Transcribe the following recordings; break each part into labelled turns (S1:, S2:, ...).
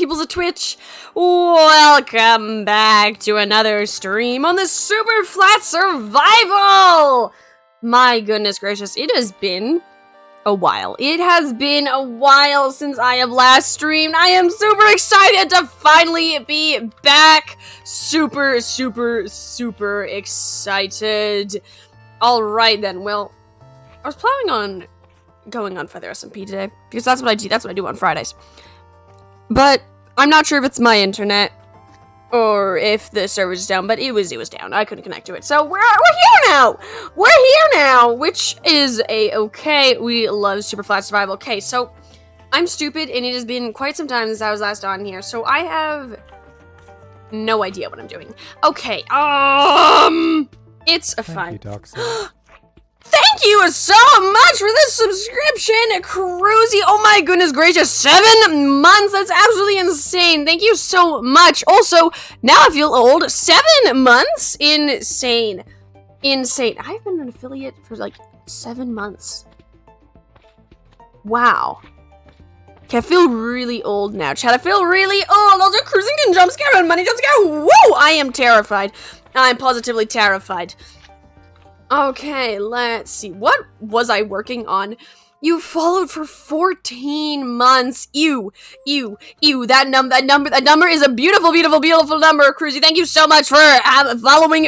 S1: peoples of Twitch. Welcome back to another stream on the Superflat Survival! My goodness gracious, it has been a while. It has been a while since I have last streamed. I am super excited to finally be back. Super excited. Alright then, well, I was planning on going on Feather SMP today, because that's what I do on Fridays. But I'm not sure if it's my internet or if the server's down, but it was down. I couldn't connect to it. So we're here now. We're here now, which is okay. We love Superflat Survival. Okay, so I'm stupid and it has been quite some time since I was last on here. So I have no idea what I'm doing. Okay. It's a fun.
S2: Thank you,
S1: Thank you so much for this subscription, Cruzy. Oh my goodness gracious, 7 months. That's absolutely insane. Thank you so much. Also, now I feel old. 7 months? Insane. I've been an affiliate for like 7 months. Wow. Okay, I feel really old now, chat. I feel really old. Also, Cruising can jump scare and money jump scare. Woo! I am terrified. I'm positively terrified. Okay, let's see. What was I working on? You followed for 14 months. Ew. That number is a beautiful number, Cruzy. Thank you so much for following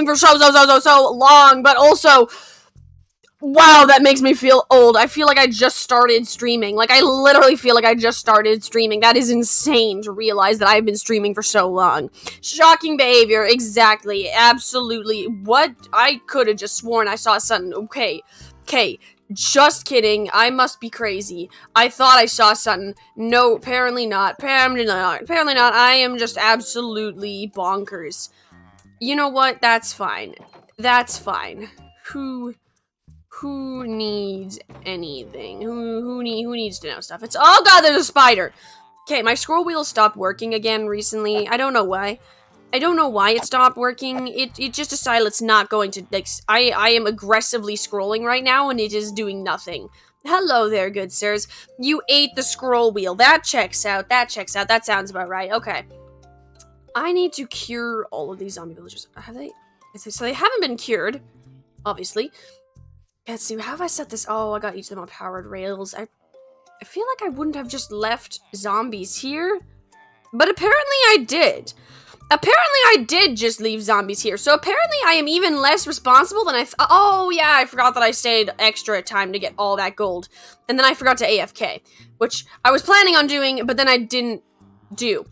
S1: for so long. But also, wow, that makes me feel old. I feel like I just started streaming. Like, I literally feel like I just started streaming. That is insane to realize that I've been streaming for so long. Shocking behavior, exactly, absolutely. What? I could have just sworn I saw something. Okay, just kidding. I must be crazy. I thought I saw something. No, apparently not. Apparently not. I am just absolutely bonkers. You know what? That's fine. Who needs anything? Who needs to know stuff? It's, oh god, there's a spider! Okay, my scroll wheel stopped working again recently. I don't know why. It stopped working. It just decided it's not going to, like, I am aggressively scrolling right now and it is doing nothing. Hello there, good sirs. You ate the scroll wheel. That checks out. That sounds about right. Okay. I need to cure all of these zombie villagers. Have they? So they haven't been cured, obviously. Let's see, how have I set this? Oh, I got each of them on powered rails. I feel like I wouldn't have just left zombies here, but apparently I did. Apparently I did just leave zombies here, so apparently I am even less responsible than oh yeah, I forgot that I stayed extra time to get all that gold, and then I forgot to AFK, which I was planning on doing, but then I didn't do,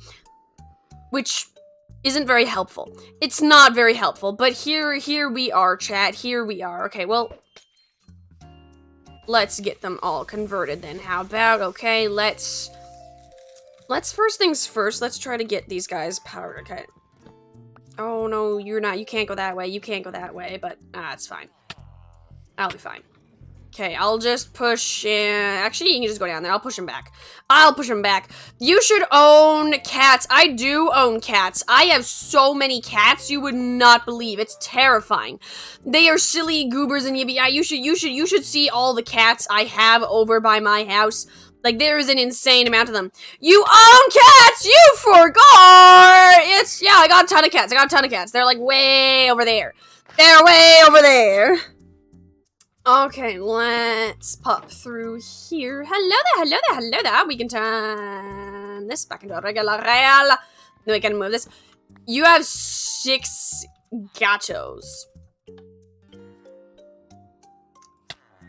S1: which isn't very helpful. It's not very helpful, but here we are, chat, here we are. Okay, well, let's get them all converted then. How about, okay, let's first things first, let's try to get these guys powered, okay. Oh no, you can't go that way, but it's fine. I'll be fine. Okay, I'll just push in. Actually, you can just go down there. I'll push him back. You should own cats. I do own cats. I have so many cats you would not believe. It's terrifying. They are silly goobers and yippee. You should see all the cats I have over by my house. Like, there is an insane amount of them. You own cats! You forgot! Yeah, I got a ton of cats. They're like way over there. They're way over there. Okay, let's pop through here. Hello there. We can turn this back into a regular rail. Then we can move this. You have 6 gatos.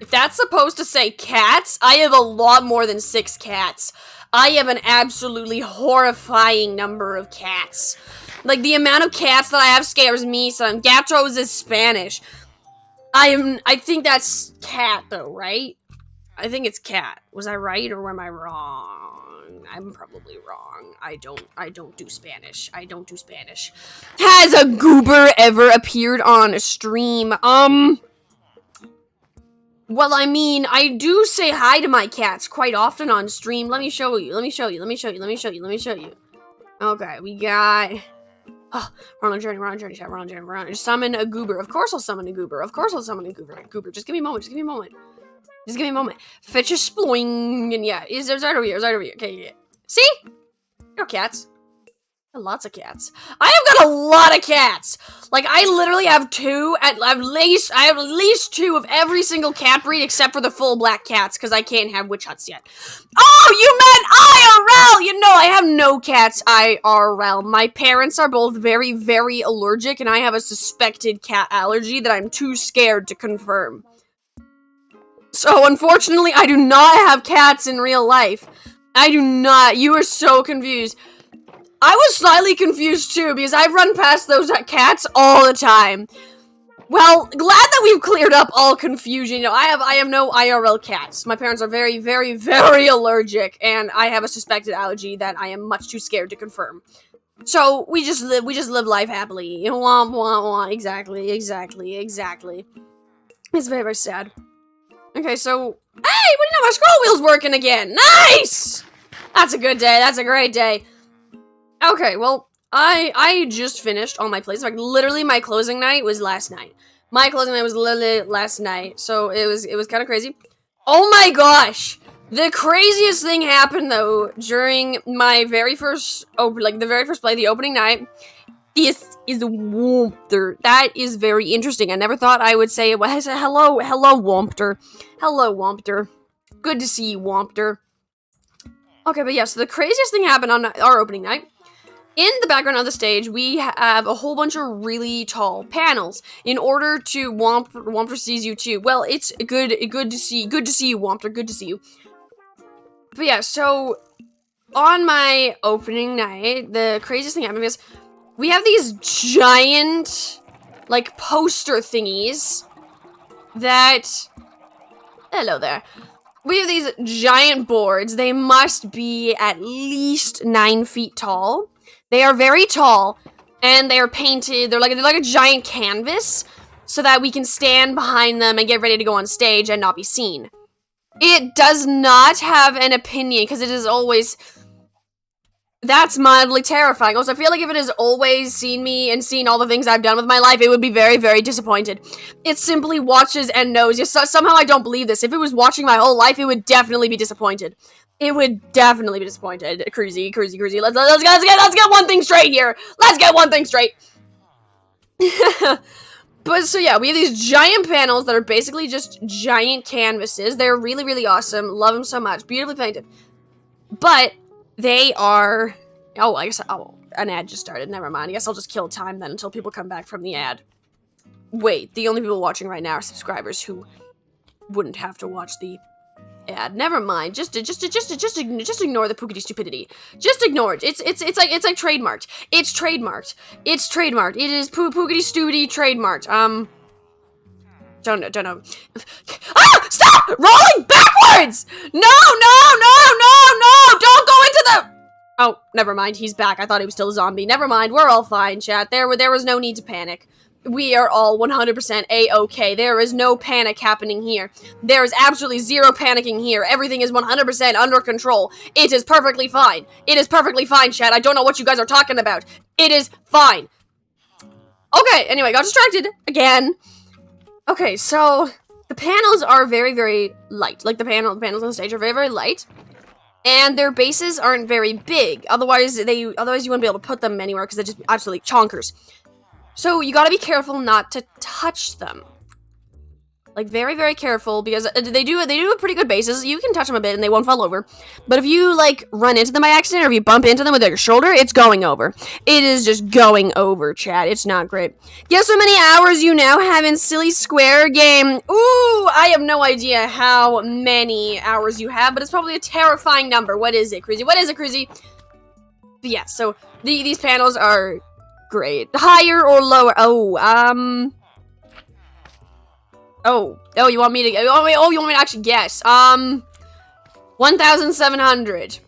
S1: If that's supposed to say cats, I have a lot more than 6 cats. I have an absolutely horrifying number of cats. Like, the amount of cats that I have scares me, son. Gatos is Spanish. I think that's cat, though, right? I think it's cat. Was I right, or am I wrong? I'm probably wrong. I don't do Spanish. Has a goober ever appeared on a stream? Well, I mean, I do say hi to my cats quite often on stream. Let me show you. Okay, we got... Oh, we're on a journey, chat. We're on a journey. Summon a goober. Of course I'll summon a goober. Goober, just give me a moment. Fetch a sploing. And yeah, it's right over here. Okay, yeah. See? Go cats. Lots of cats. I have got a lot of cats. Like, I literally have I have at least 2 of every single cat breed except for the full black cats, because I can't have witch huts yet. Oh, you meant IRL! You know, I have no cats IRL. My parents are both very, very allergic, and I have a suspected cat allergy that I'm too scared to confirm. So, unfortunately, I do not have cats in real life. I do not. You are so confused. I was slightly confused too, because I've run past those cats all the time. Well, glad that we've cleared up all confusion. You know, I have no IRL cats. My parents are very, very, very allergic, and I have a suspected allergy that I am much too scared to confirm. So we just live life happily. Wah, wah, wah. Exactly. It's very, very sad. Okay, so hey, what do you know? My scroll wheel's working again. Nice. That's a good day. That's a great day. Okay, well, I just finished all my plays. Like, literally, my closing night was last night. My closing night was literally last night, so it was kind of crazy. Oh my gosh! The craziest thing happened, though, during my very first, the very first play, the opening night. This is Wompter. That is very interesting. I never thought I would say it. Well, I said, hello, Wompter. Hello, Wompter. Good to see you, Wompter. Okay, but yeah, so the craziest thing happened on our opening night. In the background of the stage, we have a whole bunch of really tall panels in order to Wompter sees you too. Well, it's good to see you, Wompter. Good to see you. But yeah, so on my opening night, the craziest thing happened is we have these giant, like, poster thingies that. Hello there. We have these giant boards. They must be at least 9 feet tall. They are very tall, and they are painted. They're like a giant canvas, so that we can stand behind them and get ready to go on stage and not be seen. It does not have an opinion, because it is always. That's mildly terrifying. Also, I feel like if it has always seen me and seen all the things I've done with my life, it would be very, very disappointed. It simply watches and knows. Somehow I don't believe this. If it was watching my whole life, it would definitely be disappointed. It would definitely be disappointed. Cruisy. Let's get one thing straight here. Let's get one thing straight. But so yeah, we have these giant panels that are basically just giant canvases. They're really, really awesome. Love them so much. Beautifully painted. But they are. Oh, I guess. Oh, an ad just started. Never mind. I guess I'll just kill time then until people come back from the ad. Wait, the only people watching right now are subscribers who wouldn't have to watch the ad. Never mind. Just ignore the pookity stupidity. Just ignore it. It's like trademarked. It's trademarked. It's trademarked. It is pookity stupidity trademarked. Don't know. Ah! Stop! Rolling backwards! No! Don't go into the. Oh, never mind. He's back. I thought he was still a zombie. Never mind. We're all fine, chat. There was no need to panic. We are all 100% A-okay. There is no panic happening here. There is absolutely zero panicking here. Everything is 100% under control. It is perfectly fine. It is perfectly fine, chat. I don't know what you guys are talking about. It is fine. Okay, anyway, got distracted again. Okay, so the panels are very, very light. Like, the panels on the stage are very, very light. And their bases aren't very big. Otherwise you wouldn't be able to put them anywhere because they're just absolutely chonkers. So you gotta be careful not to touch them. Like, very, very careful, because they do a pretty good bases. You can touch them a bit and they won't fall over. But if you, like, run into them by accident, or if you bump into them with your shoulder, it's going over. It is just going over, chat. It's not great. Guess how many hours you now have in Silly Square game? Ooh, I have no idea how many hours you have, but it's probably a terrifying number. What is it, Cruzy? What is it, Cruzy? But yeah, so these panels are great. Higher or lower? Oh, you want me to? You want me to actually guess? 1,700.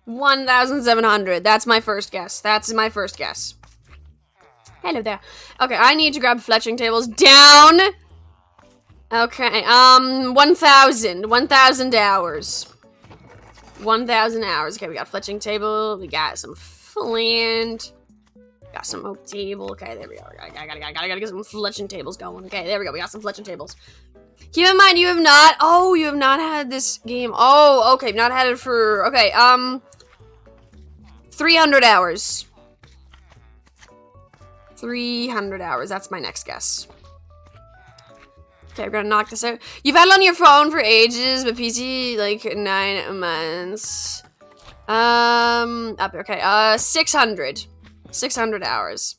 S1: 1,700. That's my first guess. Hello there. Okay, I need to grab fletching tables down. Okay, 1,000. 1,000 hours. 1,000 hours. Okay, we got fletching table. We got some flint. Got some oak table. Okay, there we go. I gotta get some fletching tables going. Okay, there we go. We got some fletching tables. Keep in mind, you have not. Oh, you have not had this game. Oh, okay. Not had it for. Okay. 300 hours. 300 hours. That's my next guess. Okay, we're gonna knock this out. You've had it on your phone for ages, but PC like 9 months. Up. Okay. 600. 600 hours.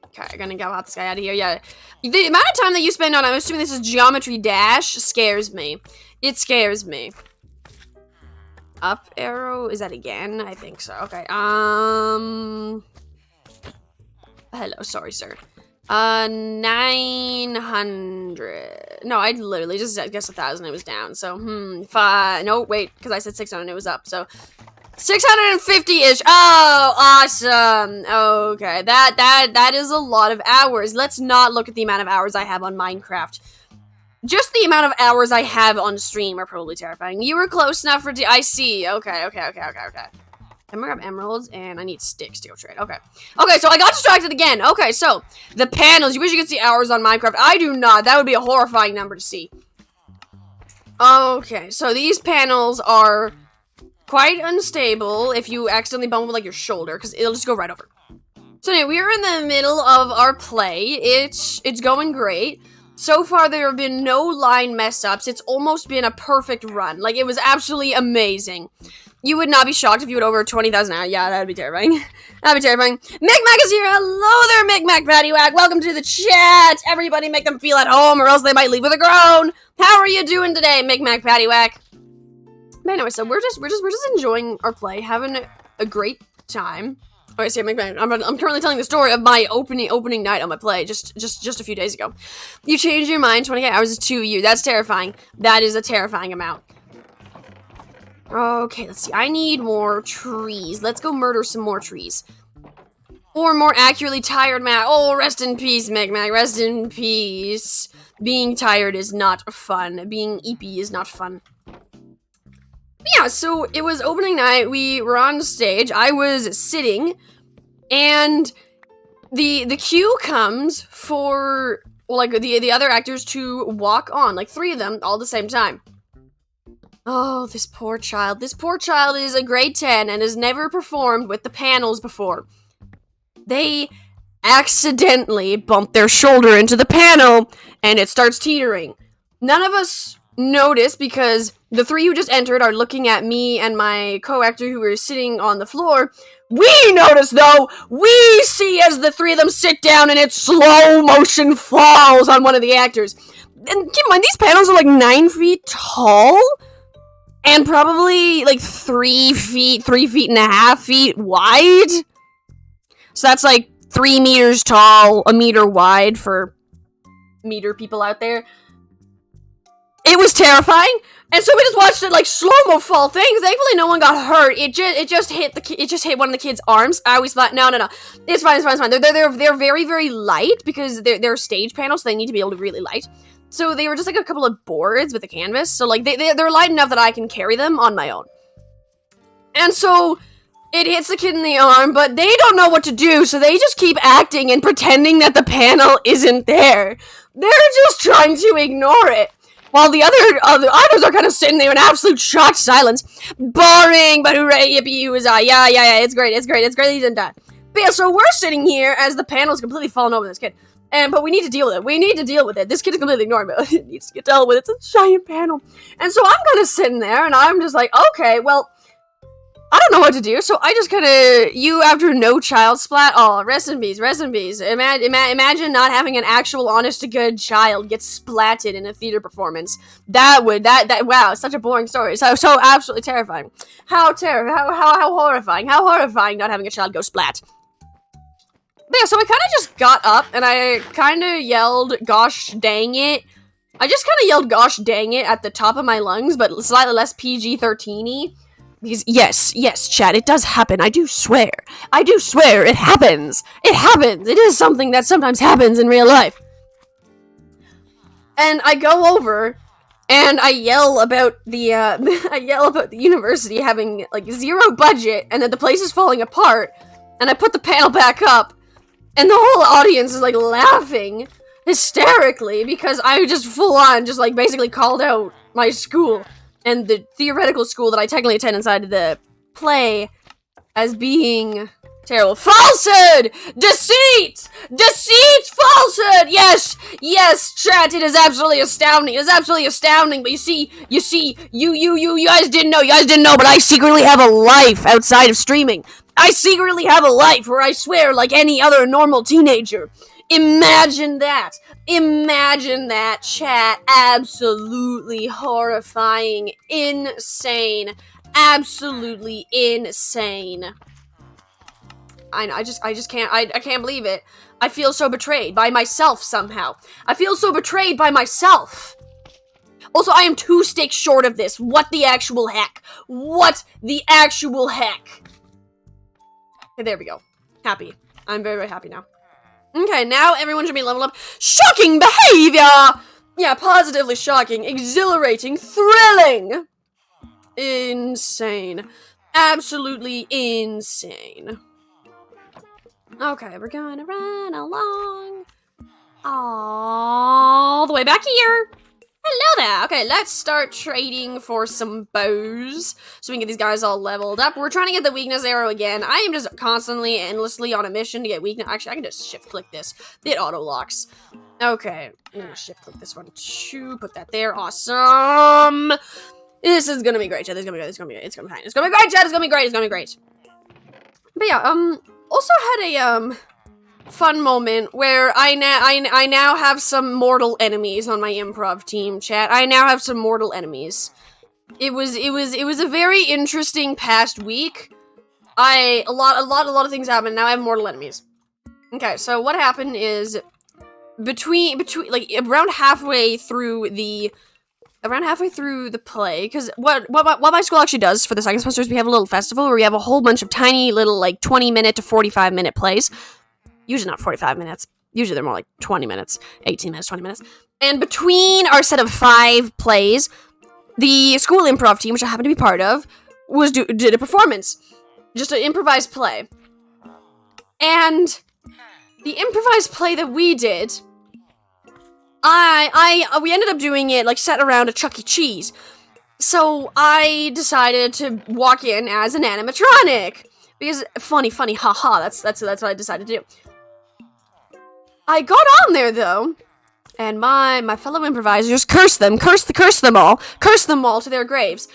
S1: Okay, I'm gonna get this guy out of here. Yeah. The amount of time that you spend on, I'm assuming this is Geometry Dash, scares me. It scares me. Up arrow? Is that again? I think so. Okay. Hello, sorry, sir. 900. No, I literally just guessed 1,000. It was down. So, 5. No, wait, because I said 600. It was up. So, 650-ish. Oh, awesome. Okay, that is a lot of hours. Let's not look at the amount of hours I have on Minecraft. Just the amount of hours I have on stream are probably terrifying. You were close enough for I see. Okay. I'm gonna grab emeralds, and I need sticks to go trade. Okay, so I got distracted again. Okay, so the panels. You wish you could see hours on Minecraft. I do not. That would be a horrifying number to see. Okay, so these panels are quite unstable if you accidentally bump with like your shoulder, because it'll just go right over. So anyway, we are in the middle of our play. It's going great. So far, there have been no line mess-ups. It's almost been a perfect run. Like, it was absolutely amazing. You would not be shocked if you had over 20,000 hours. Yeah, that'd be terrifying. That'd be terrifying. Micmac is here. Hello there, Micmac Paddywhack. Welcome to the chat. Everybody make them feel at home, or else they might leave with a groan. How are you doing today, Micmac Paddywhack? But anyway, so we're just enjoying our play, having a great time. Okay, so I'm currently telling the story of my opening night on my play just a few days ago. You changed your mind. 28 hours is 2 years. That's terrifying. That is a terrifying amount. Okay, let's see. I need more trees. Let's go murder some more trees. Or more accurately, tired Mac. Oh, rest in peace, Micmac. Rest in peace. Being tired is not fun. Being eepy is not fun. Yeah, so it was opening night. We were on stage. I was sitting, and the cue comes for the other actors to walk on, like 3 of them all at the same time. Oh, this poor child. This poor child is a grade 10 and has never performed with the panels before. They accidentally bump their shoulder into the panel, and it starts teetering. None of us notice because the 3 who just entered are looking at me and my co-actor who were sitting on the floor. We notice, though. We see as the 3 of them sit down and it slow motion falls on one of the actors. And keep in mind, these panels are like 9 feet tall and probably like 3 feet, 3.5 feet wide. So that's like 3 meters tall, a meter wide for meter people out there. It was terrifying, and so we just watched it like slow-mo fall things. Thankfully, no one got hurt. It just hit one of the kids' arms. I always thought, no, it's fine. They're very, very light because they're stage panels, so they need to be able to really light. So they were just like a couple of boards with a canvas. So like they're light enough that I can carry them on my own. And so it hits the kid in the arm, but they don't know what to do, so they just keep acting and pretending that the panel isn't there. They're just trying to ignore it. While the others are kind of sitting there in absolute shocked silence. Boring, but hooray, yippee, huzzah. Yeah, it's great he didn't die. But yeah, so we're sitting here as the panel's completely falling over this kid. But we need to deal with it. This kid is completely ignoring me. It needs to get dealt with. It's a giant panel. And so I'm kind of sitting there, and I'm just like, okay, well, I don't know what to do, so I just kind of, after no child splat, oh, rest in peace. Imagine not having an actual honest-to-good child get splatted in a theater performance. Wow, such a boring story. So absolutely terrifying. How horrifying not having a child go splat. But yeah, so I kind of just got up, and I kind of yelled, gosh dang it. I just kind of yelled, gosh dang it, at the top of my lungs, but slightly less PG-13-y. Because, yes, chat, it does happen. I do swear, it happens. It is something that sometimes happens in real life. And I go over, and I yell about the university having, like, 0 budget, and that the place is falling apart, and I put the panel back up, and the whole audience is, like, laughing. hysterically because I just full on just like basically called out my school and the theoretical school that I technically attend inside the play as being terrible. Falsehood! Deceit! Deceit! Falsehood! Yes! Yes, chat, it is absolutely astounding. It is absolutely astounding, but you guys didn't know, but I secretly have a life outside of streaming. I secretly have a life where I swear like any other normal teenager. Imagine that. Imagine that, chat. Absolutely horrifying. Insane. Absolutely insane. I just can't, I can't believe it. I feel so betrayed by myself somehow. I feel so betrayed by myself. Also, I am 2 stakes short of this. What the actual heck? What the actual heck? Okay, there we go. Happy. I'm very, very happy now. Okay, now everyone should be leveled up. Shocking behavior! Yeah, positively shocking, exhilarating, thrilling. Insane. Absolutely insane. Okay, we're gonna run along all the way back here. Hello there. Okay, let's start trading for some bows so we can get these guys all leveled up. We're trying to get the weakness arrow again. I am just constantly, endlessly on a mission to get weakness. Actually, I can just shift-click this. It auto-locks. Okay, I'm gonna shift-click this one too. Put that there. Awesome. This is gonna be great, Chad. This is gonna be good. It's gonna be fine. It's gonna be great, Chad. It's gonna be great. It's gonna be great. But yeah, also had a, fun moment where I now have some mortal enemies on my improv team, chat. I now have some mortal enemies. It was a very interesting past week. A lot of things happened. Now I have mortal enemies. Okay, so what happened is between like around halfway through the play, because what my school actually does for the second semester is we have a little festival where we have a whole bunch of tiny little like 20-minute to 45-minute plays. Usually not 45 minutes. Usually they're more like 20 minutes, 18 minutes, 20 minutes. And between our set of 5 plays, the school improv team, which I happen to be part of, did a performance. Just an improvised play. And the improvised play that we did, we ended up doing it like set around a Chuck E. Cheese. So I decided to walk in as an animatronic. Because funny, haha, that's what I decided to do. I got on there though, and my fellow improvisers curse them all to their graves.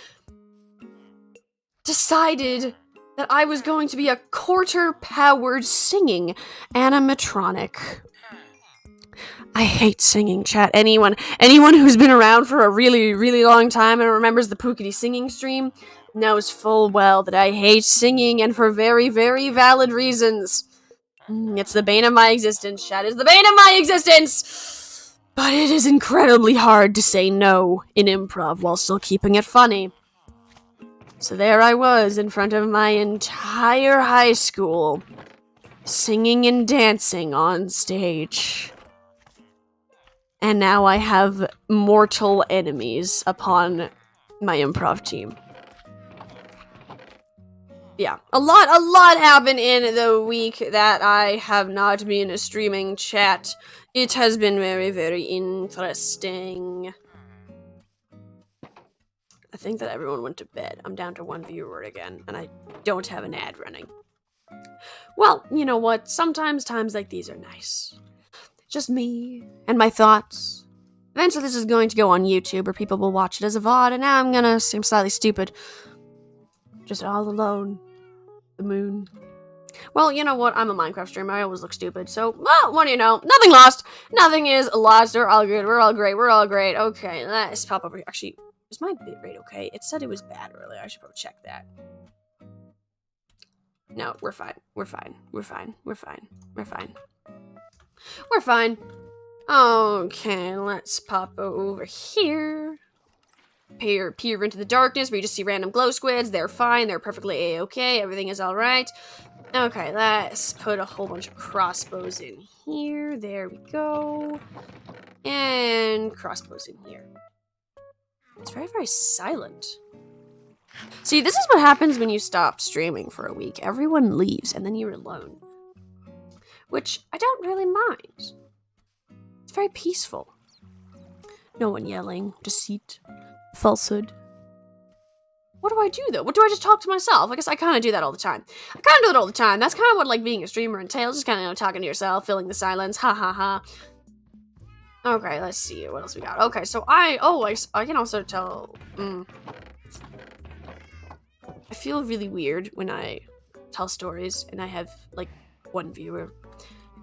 S1: Decided that I was going to be a quarter-powered singing animatronic. I hate singing, chat. Anyone who's been around for a really, really long time and remembers the Pookity singing stream knows full well that I hate singing, and for very, very valid reasons. It's the bane of my existence, chat. It's the bane of my existence! But it is incredibly hard to say no in improv while still keeping it funny. So there I was in front of my entire high school, singing and dancing on stage. And now I have mortal enemies upon my improv team. Yeah, a lot happened in the week that I have not been streaming, chat. It has been very, very interesting. I think that everyone went to bed. I'm down to 1 viewer again, and I don't have an ad running. Well, you know what? Sometimes times like these are nice. Just me and my thoughts. Eventually this is going to go on YouTube where people will watch it as a VOD, and now I'm gonna seem slightly stupid. Just all alone. The moon. Well, you know what? I'm a Minecraft streamer. I always look stupid. So, well, what do you know? Nothing lost. Nothing is lost. We're all good. We're all great. We're all great. Okay, let's pop over here. Actually, is my bitrate okay? It said it was bad earlier. I should probably check that. No, we're fine. We're fine. We're fine. We're fine. We're fine. We're fine. Okay, let's pop over here. Peer into the darkness where you just see random glow squids. They're fine. They're perfectly a-okay. Everything is alright. Okay, let's put a whole bunch of crossbows in here. There we go. And crossbows in here. It's very, very silent. See, this is what happens when you stop streaming for a week. Everyone leaves, and then you're alone. Which I don't really mind. It's very peaceful. No one yelling, deceit, falsehood. What do I do, though? What do I just talk to myself? I guess I kind of do that all the time. That's kind of what, like, being a streamer entails. Just kind of, talking to yourself, filling the silence. Ha ha ha. Okay, let's see. What else we got? Okay, so I can also tell... I feel really weird when I tell stories and I have, like, one viewer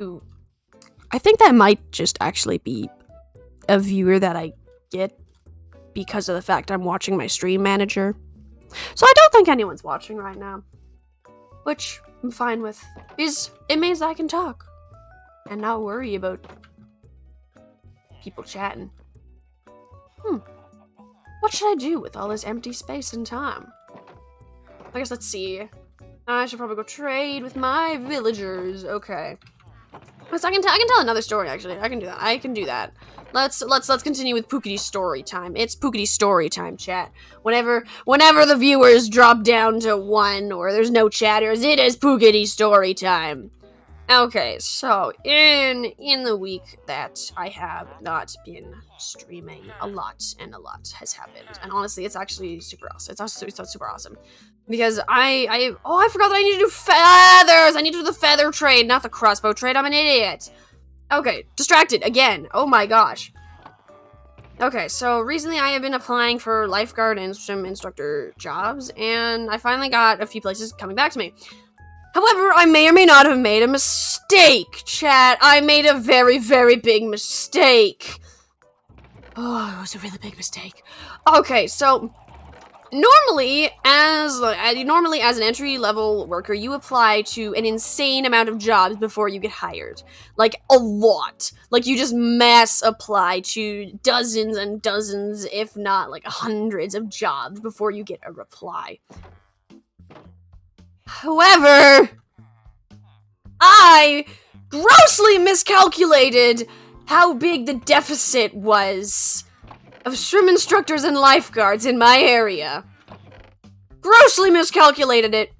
S1: who... I think that might just actually be a viewer that I get because of the fact I'm watching my stream manager. So I don't think anyone's watching right now, which I'm fine with, because it means I can talk and not worry about people chatting. What should I do with all this empty space and time? I guess let's see. I should probably go trade with my villagers. Okay. So I can tell another story, actually. I can do that. Let's continue with Pookity's story time. It's Pookity's story time, chat. Whenever the viewers drop down to 1 or there's no chatters, it is Pookity's story time. Okay, so in the week that I have not been streaming, a lot has happened. And honestly, it's actually super awesome. It's super awesome. Because I forgot that I need to do feathers! I need to do the feather trade, not the crossbow trade. I'm an idiot. Okay, distracted again. Oh my gosh. Okay, so recently I have been applying for lifeguard and swim instructor jobs, and I finally got a few places coming back to me. However, I may or may not have made a mistake, chat. I made a very, very big mistake. Oh, it was a really big mistake. Okay, so... Normally, as an entry-level worker, you apply to an insane amount of jobs before you get hired. Like, a lot. Like, you just mass apply to dozens and dozens, if not, like, hundreds of jobs before you get a reply. However, I grossly miscalculated how big the deficit was of swim instructors and lifeguards in my area. Grossly miscalculated it.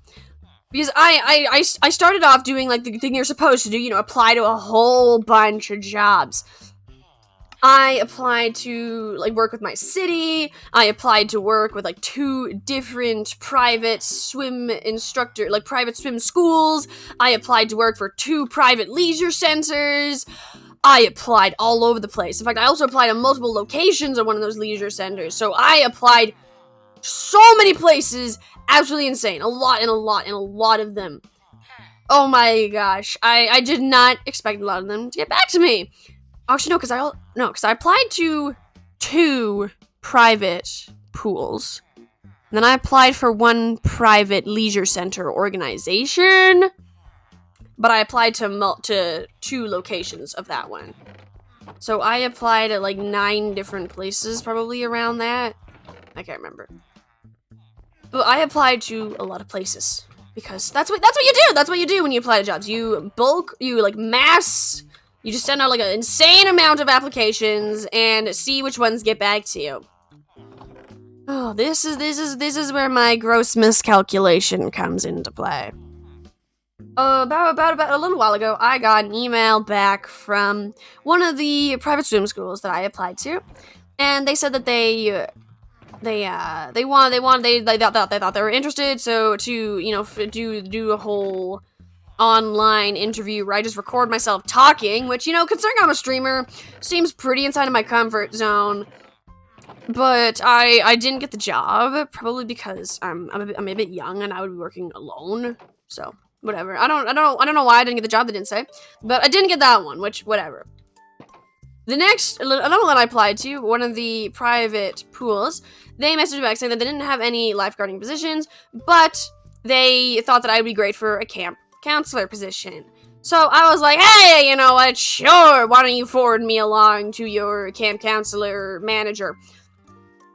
S1: Because I started off doing, like, the thing you're supposed to do, apply to a whole bunch of jobs. I applied to, like, work with my city. I applied to work with, like, 2 different private swim private swim schools. I applied to work for 2 private leisure centers. I applied all over the place. In fact, I also applied to multiple locations of one of those leisure centers. So I applied so many places. Absolutely insane. A lot of them. Oh my gosh. I did not expect a lot of them to get back to me. Actually, no, because I applied to 2 private pools. And then I applied for 1 private leisure center organization. But I applied to 2 locations of that one. So I applied at, like, 9 different places, probably around that. I can't remember. But I applied to a lot of places. Because that's what you do! That's what you do when you apply to jobs. You mass... You just send out, like, an insane amount of applications and see which ones get back to you. Oh, this is where my gross miscalculation comes into play. About a little while ago, I got an email back from one of the private swim schools that I applied to, and they said that they thought they were interested, so to do a whole online interview where I just record myself talking, which, considering I'm a streamer, seems pretty inside of my comfort zone. But I didn't get the job, probably because I'm a bit young and I would be working alone. So whatever. I don't know why I didn't get the job. They didn't say, but I didn't get that one. Which whatever. Another one I applied to, one of the private pools, they messaged me back saying that they didn't have any lifeguarding positions, but they thought that I would be great for a camp counselor position. So I was like, hey, you know what? Sure. Why don't you forward me along to your camp counselor manager?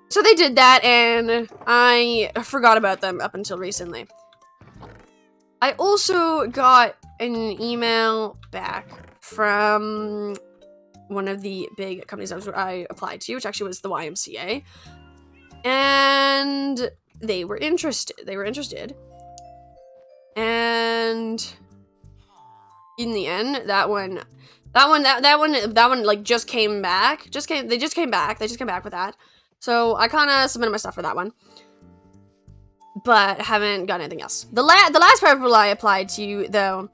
S1: So they did that, and I forgot about them up until recently. I also got an email back from one of the big companies I applied to, which actually was the YMCA. And they were interested. And in the end, that one That one like just came back. They just came back with that. So I kind of submitted my stuff for that one, but haven't got anything else. The last private pool I applied to though,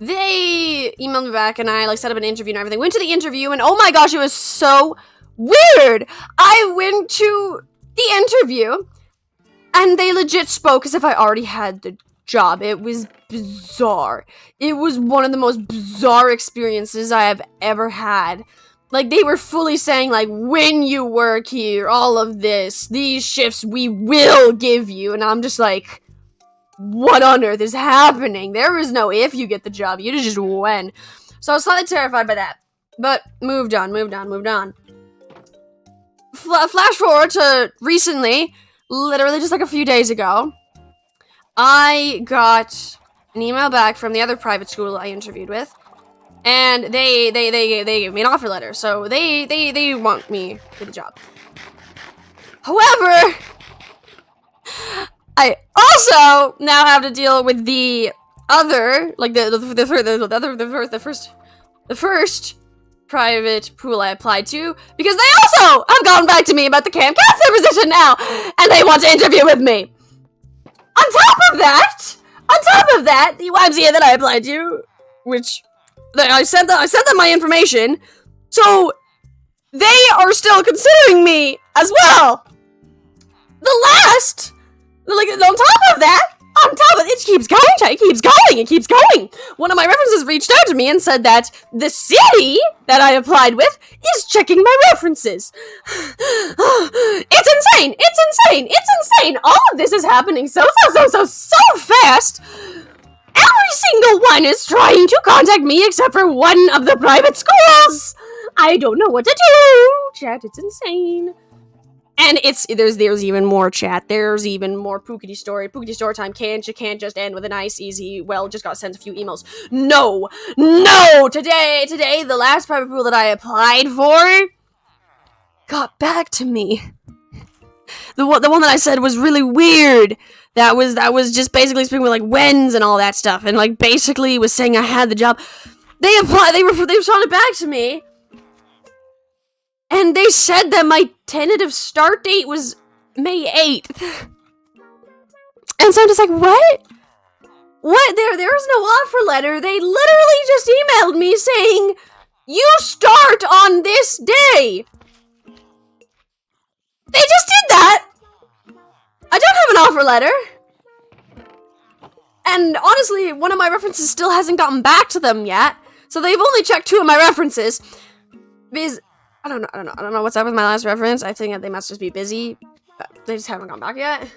S1: they emailed me back and I like set up an interview and everything. Went to the interview and oh my gosh, it was so weird. I went to the interview and they legit spoke as if I already had the job. It was bizarre. It was one of the most bizarre experiences I have ever had. Like, they were fully saying, like, when you work here, all of this, these shifts we will give you. And I'm just like, what on earth is happening? There was no if you get the job, you just when. So I was slightly terrified by that. But moved on. Flash forward to recently, literally just like a few days ago, I got an email back from the other private school I interviewed with, and they gave me an offer letter, so they want me for the job. However, I also now have to deal with the other, like the first private pool I applied to, because they also have gone back to me about the camp counselor position now, and they want to interview with me. On top of that, the YMCA that I applied to, which I sent them my information, so they are still considering me as well. On top of it, it keeps going. One of my references reached out to me and said that the city that I applied with is checking my references. It's insane. All of this is happening so fast. Every single one is trying to contact me except for one of the private schools. I don't know what to do. Chat, it's insane. And there's even more chat. There's even more Pookity story. Pookity story time. You can't just end with a nice, easy, well, just got sent a few emails. No! Today, the last private pool that I applied for got back to me. The one that I said was really weird. That was just basically speaking with like whens and all that stuff, and like basically was saying I had the job. They responded back to me. And they said that my tentative start date was May 8th. And so I'm just like, what? There was no offer letter. They literally just emailed me saying, you start on this day. They just did that. I don't have an offer letter. And honestly, one of my references still hasn't gotten back to them yet. So they've only checked 2 of my references. Because I don't know what's up with my last reference. I think that they must just be busy. But they just haven't gone back yet.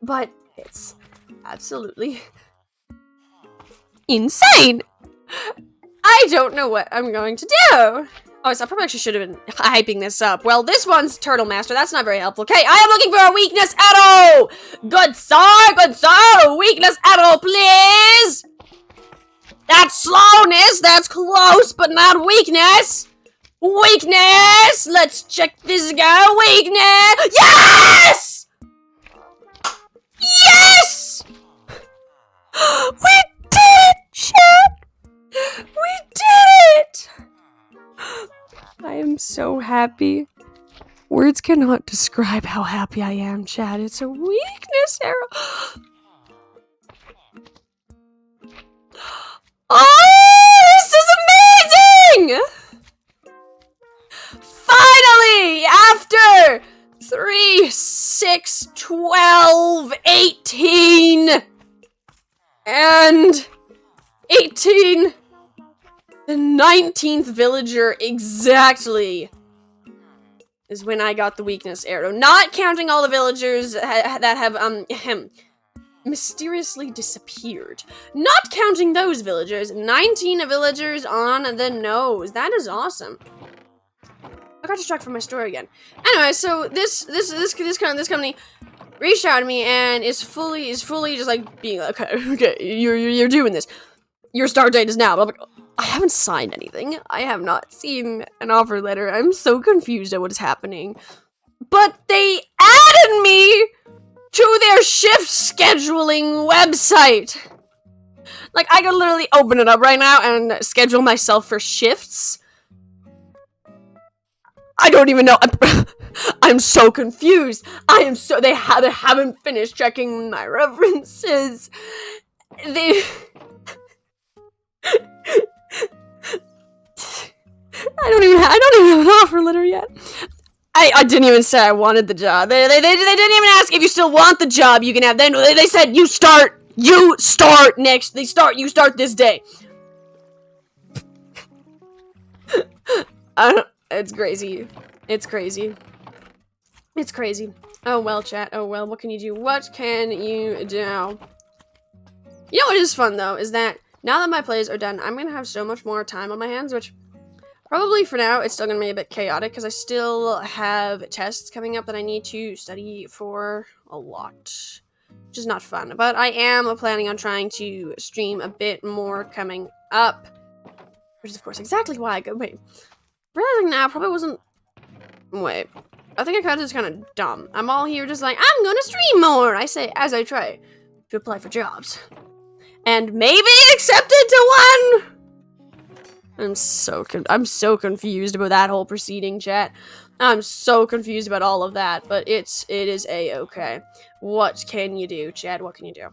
S1: But it's absolutely insane. I don't know what I'm going to do. Oh, so I probably actually should have been hyping this up. Well, this one's Turtle Master. That's not very helpful. Okay, I am looking for a weakness arrow. Good sir. Weakness arrow, please. That's slowness. That's close, but not weakness. Weakness! Let's check this guy. Weakness! Yes! Yes! We did it, chat! We did it! I am so happy. Words cannot describe how happy I am, chat. It's a weakness arrow. Oh, this is amazing! Finally, after 3, 6, 12, 18, and 18, the 19th villager exactly is when I got the weakness arrow. Not counting all the villagers that have, mysteriously disappeared. Not counting those villagers. 19 villagers on the nose. That is awesome. I got distracted from my story again. Anyway, so this company reached out to me and is fully just like being like, okay, you're doing this. Your start date is now. I'm like, I haven't signed anything. I have not seen an offer letter. I'm so confused at what is happening. But they added me to their shift scheduling website. Like, I could literally open it up right now and schedule myself for shifts. I don't even know. I'm so confused. They haven't finished checking my references. They... I don't even have an offer letter yet. I didn't even say I wanted the job. They didn't even ask if you still want the job. You can have. They said you start next. You start this day. It's crazy. It's crazy. It's crazy. Oh well, chat. Oh well. What can you do? What can you do? You know what is fun though is that now that my plays are done, I'm gonna have so much more time on my hands, which. Probably for now, it's still going to be a bit chaotic because I still have tests coming up that I need to study for a lot, which is not fun. But I am planning on trying to stream a bit more coming up, which is, of course, exactly why I go. Wait, realizing now probably wasn't. Wait, I think I kind of just kind of dumb. I'm all here just like, I'm going to stream more, I say as I try to apply for jobs. And maybe accepted to one! I'm so confused about that whole proceeding, chat. I'm so confused about all of that, but it is a-okay. What can you do, chat? What can you do?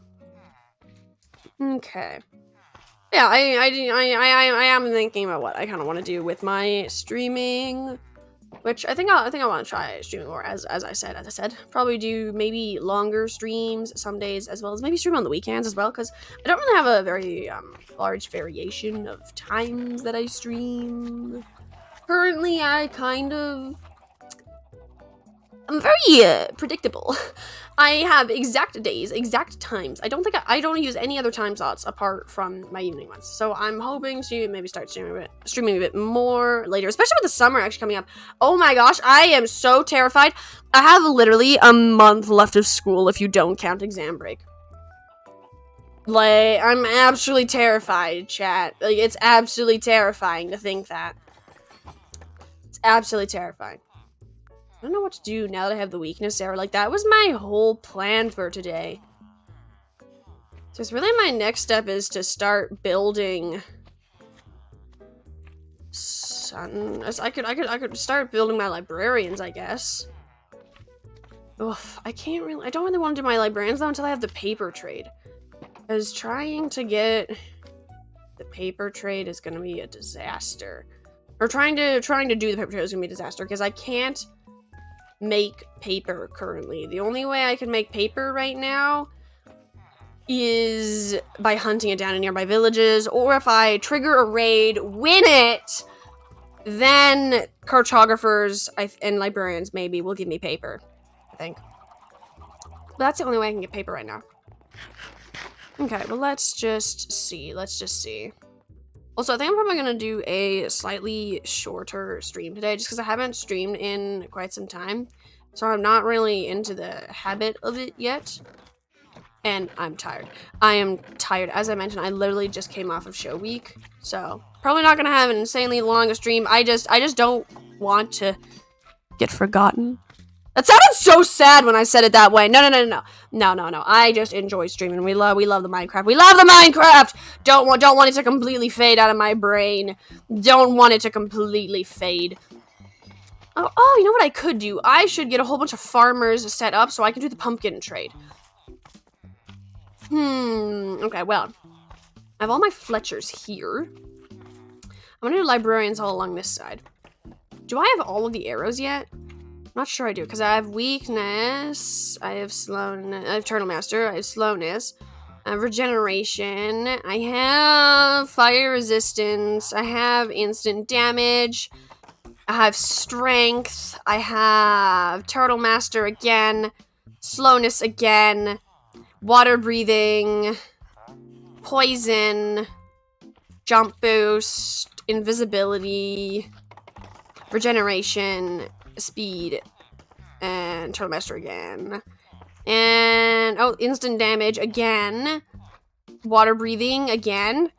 S1: Okay. Yeah, I am thinking about what I kind of want to do with my streaming, which I think I want to try streaming more. As I said, probably do maybe longer streams some days, as well as maybe stream on the weekends as well, because I don't really have a very large variation of times that I stream. Currently, I'm very predictable. I have exact days, exact times. I don't use any other time slots apart from my evening ones. So I'm hoping to maybe start streaming a bit more later, especially with the summer actually coming up. Oh my gosh, I am so terrified. I have literally a month left of school if you don't count exam break. Like, I'm absolutely terrified, chat. Like, it's absolutely terrifying to think that. It's absolutely terrifying. I don't know what to do now that I have the weakness there. Like, that was my whole plan for today. So it's really my next step is to start building... I could start building my librarians, I guess. Oof, I don't really want to do my librarians though until I have the paper trade. Because trying to get the paper trade is going to be a disaster. Or trying to do the paper trade is going to be a disaster because I can't make paper currently. The only way I can make paper right now is by hunting it down in nearby villages, or if I trigger a raid, win it, then cartographers and librarians maybe will give me paper, I think. But that's the only way I can get paper right now. Okay, well let's just see. Also, I think I'm probably going to do a slightly shorter stream today, just because I haven't streamed in quite some time. So I'm not really into the habit of it yet. And I'm tired. I am tired. As I mentioned, I literally just came off of show week. So, probably not going to have an insanely long stream. I just don't want to get forgotten. That sounded so sad when I said it that way. No. I just enjoy streaming. We love the Minecraft. We love the Minecraft. Don't want it to completely fade out of my brain. Don't want it to completely fade. Oh, you know what I could do? I should get a whole bunch of farmers set up so I can do the pumpkin trade. Okay, well. I have all my Fletchers here. I'm gonna do librarians all along this side. Do I have all of the arrows yet? I'm not sure I do, because I have weakness, I have slowness, I have turtle master, I have slowness, I have regeneration, I have fire resistance, I have instant damage, I have strength, I have turtle master again, slowness again, water breathing, poison, jump boost, invisibility, regeneration, speed, and turtle master again, and instant damage again, water breathing again,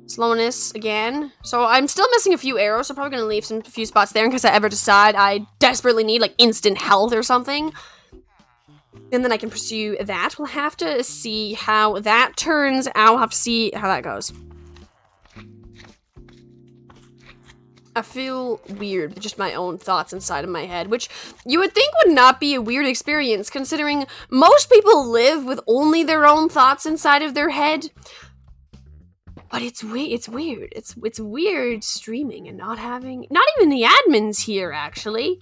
S1: slowness again. So I'm still missing a few arrows, so I'm probably gonna leave a few spots there in case I ever decide I desperately need like instant health or something. And then I can pursue that. We'll have to see how that turns out. We'll have to see how that goes. I feel weird, just my own thoughts inside of my head, which you would think would not be a weird experience, considering most people live with only their own thoughts inside of their head. But it's weird. It's weird streaming and not even the admins here, actually.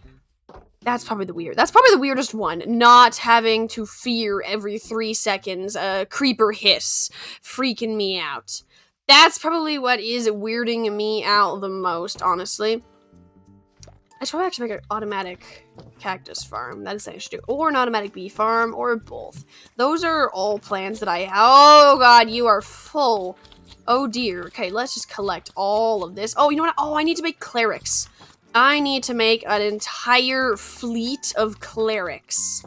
S1: That's probably the weirdest one. Not having to fear every 3 seconds a creeper hiss, freaking me out. That's probably what is weirding me out the most, honestly. I should probably actually make an automatic cactus farm. That is what I should do. Or an automatic bee farm, or both. Those are all plans that oh god, you are full. Oh dear. Okay, let's just collect all of this. Oh, you know what? Oh, I need to make clerics. I need to make an entire fleet of clerics.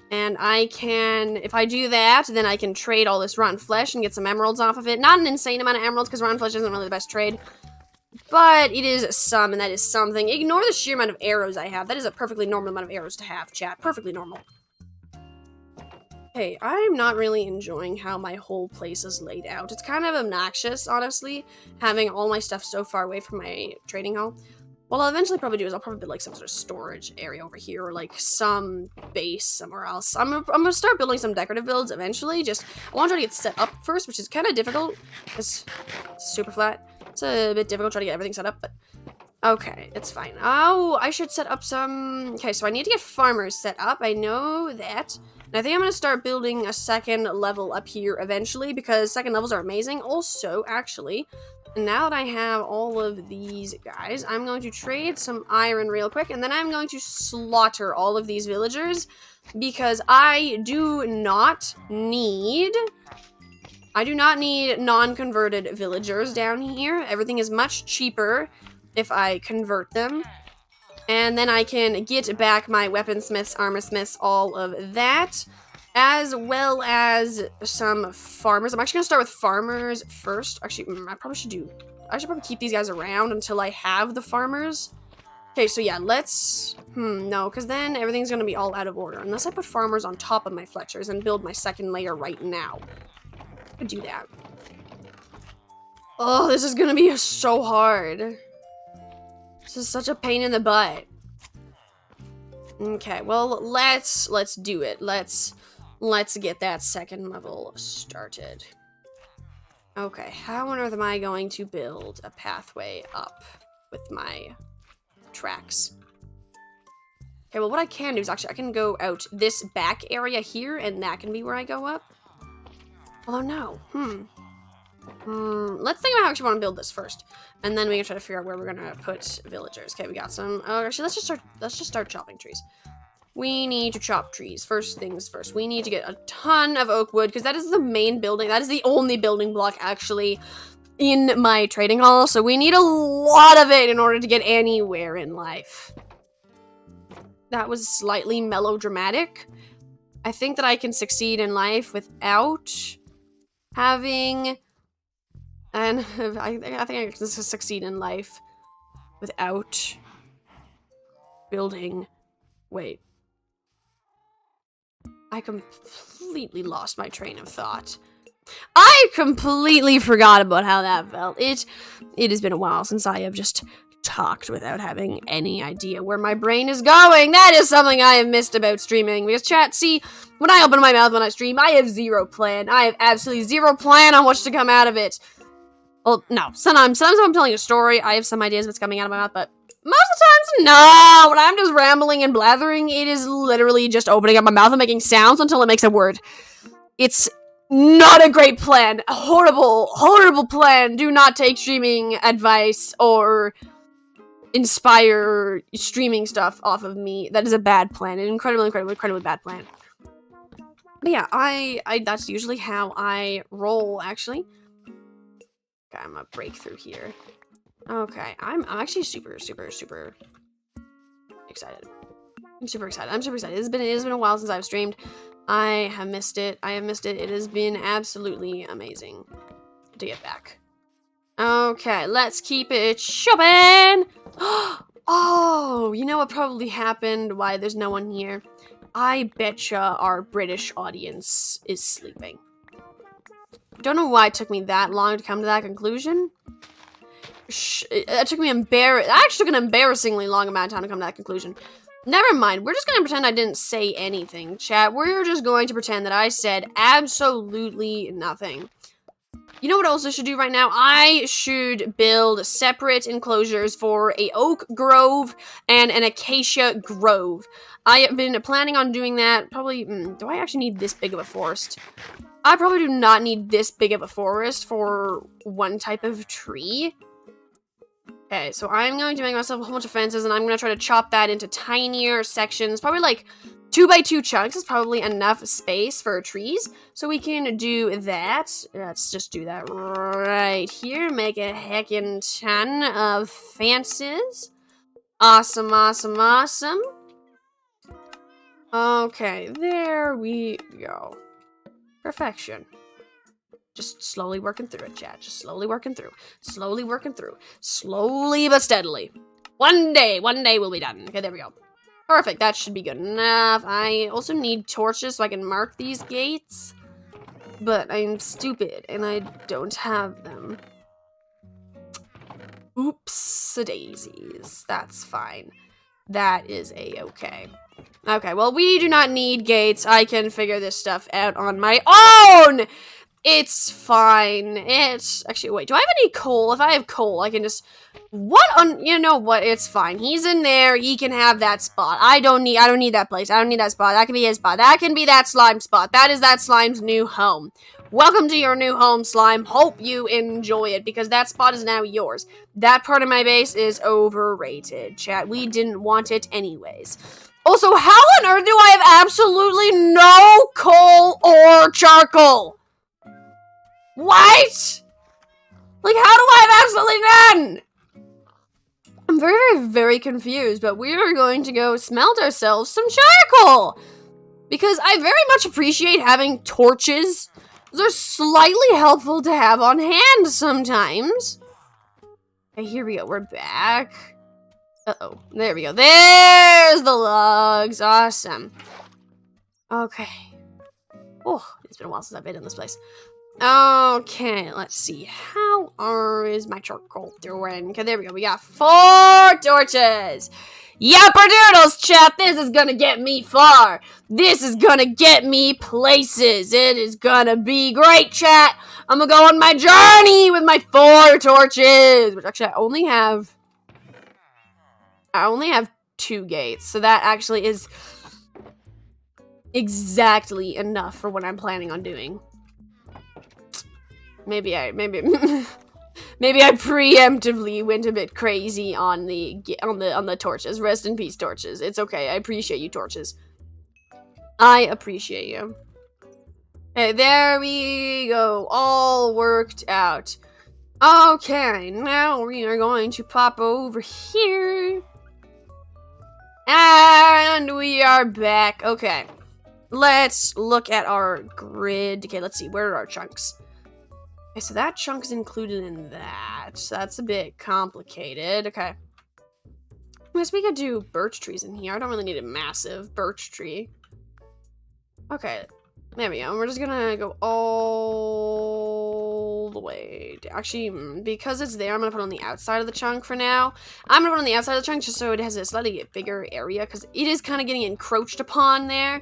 S1: And I can, if I do that, then I can trade all this rotten flesh and get some emeralds off of it. Not an insane amount of emeralds, because rotten flesh isn't really the best trade. But it is some, and that is something. Ignore the sheer amount of arrows I have. That is a perfectly normal amount of arrows to have, chat. Perfectly normal. Okay, I'm not really enjoying how my whole place is laid out. It's kind of obnoxious, honestly, having all my stuff so far away from my trading hall. What I'll eventually probably do is I'll probably build like some sort of storage area over here, or like some base somewhere else. I'm gonna start building some decorative builds eventually. Just I want to try to get set up first, which is kind of difficult. It's super flat. It's a bit difficult trying to get everything set up, but okay, it's fine. Oh, I should set up some. Okay, so I need to get farmers set up. I know that. And I think I'm gonna start building a second level up here eventually, because second levels are amazing. Also, actually. Now that I have all of these guys, I'm going to trade some iron real quick, and then I'm going to slaughter all of these villagers, because I do not need non-converted villagers down here. Everything is much cheaper if I convert them. And then I can get back my weaponsmiths, armorsmiths, all of that. As well as some farmers. I'm actually going to start with farmers first. Actually, I should probably keep these guys around until I have the farmers. Okay, so yeah, let's... no, because then everything's going to be all out of order. Unless I put farmers on top of my Fletchers and build my second layer right now. I could do that. Oh, this is going to be so hard. This is such a pain in the butt. Okay, well, let's do it. Let's get that second level started. Okay, how on earth am I going to build a pathway up with my tracks? Okay, well, what I can do is actually I can go out this back area here, and that can be where I go up. Although, no. Let's think about how I actually want to build this first. And then we can try to figure out where we're going to put villagers. Okay, we got some. Oh, actually, let's just start chopping trees. We need to chop trees. First things first. We need to get a ton of oak wood, because that is the main building. That is the only building block, actually, in my trading hall. So we need a lot of it in order to get anywhere in life. That was slightly melodramatic. I think that I can succeed in life without having... And I think I can succeed in life without building... Wait. I completely lost my train of thought. I completely forgot about how that felt. It has been a while since I have just talked without having any idea where my brain is going. That is something I have missed about streaming. Because chat, see, when I open my mouth when I stream, I have zero plan. I have absolutely zero plan on what's to come out of it. Well, no. Sometimes if I'm telling a story, I have some ideas of what's coming out of my mouth, but most of the times, no. When I'm just rambling and blathering, it is literally just opening up my mouth and making sounds until it makes a word. It's not a great plan. A horrible, horrible plan. Do not take streaming advice or inspire streaming stuff off of me. That is a bad plan. An incredibly bad plan. But yeah, that's usually how I roll, actually. Okay, I'm gonna break through here. Okay, I'm actually super excited. I'm super excited. It has been a while since I've streamed. I have missed it. It has been absolutely amazing to get back. Okay, let's keep it shopping. Oh, you know what probably happened? Why there's no one here? I betcha our British audience is sleeping. Don't know why it took me that long to come to that conclusion. It took me actually took an embarrassingly long amount of time to come to that conclusion. Never mind, we're just gonna pretend I didn't say anything, chat. We're just going to pretend that I said absolutely nothing. You know what else I should do right now? I should build separate enclosures for a oak grove and an acacia grove. I have been planning on doing that. Probably, do I actually need this big of a forest? I probably do not need this big of a forest for one type of tree. Okay, so I'm going to make myself a whole bunch of fences, and I'm going to try to chop that into tinier sections. Probably like 2x2 chunks is probably enough space for trees. So we can do that. Let's just do that right here. Make a heckin' ton of fences. Awesome, awesome, awesome. Okay, there we go. Perfection. Just slowly working through it, chat. Just slowly working through. Slowly working through. Slowly but steadily. One day we'll be done. Okay, there we go. Perfect, that should be good enough. I also need torches so I can mark these gates. But I'm stupid, and I don't have them. Oops-a-daisies. That's fine. That is a-okay. Okay, well, we do not need gates. I can figure this stuff out on my own! It's fine. It's actually, wait, do I have any coal? If I have coal, I can just, you know what? It's fine. He's in there. He can have that spot. I don't need that place. I don't need that spot. That can be his spot. That can be that slime spot. That is that slime's new home. Welcome to your new home, slime. Hope you enjoy it because that spot is now yours. That part of my base is overrated, chat. We didn't want it anyways. Also, how on earth do I have absolutely no coal or charcoal? What? Like, how do I have absolutely none? I'm very, very, very confused, but we are going to go smelt ourselves some charcoal. Because I very much appreciate having torches. They're slightly helpful to have on hand sometimes. Okay, here we go. We're back. Uh-oh. There we go. There's the logs. Awesome. Okay. Oh, it's been a while since I've been in this place. Okay, let's see. How is my charcoal doing? Okay, there we go. We got 4 torches. Yapper doodles, chat. This is gonna get me far. This is gonna get me places. It is gonna be great, chat. I'm gonna go on my journey with my 4 torches. Which actually, I only have 2 gates. So that actually is exactly enough for what I'm planning on doing. Maybe I preemptively went a bit crazy on the torches. Rest in peace, torches. It's okay. I appreciate you, torches. I appreciate you. Okay, there we go. All worked out. Okay, now we are going to pop over here. And we are back. Okay. Let's look at our grid. Okay, let's see. Where are our chunks? Okay, so that chunk is included in that. So that's a bit complicated. Okay. I guess we could do birch trees in here. I don't really need a massive birch tree. Okay. There we go. We're just gonna go all the way down. Actually, because it's there, I'm gonna put it on the outside of the chunk for now. I'm gonna put it on the outside of the chunk just so it has a slightly bigger area, because it is kind of getting encroached upon there.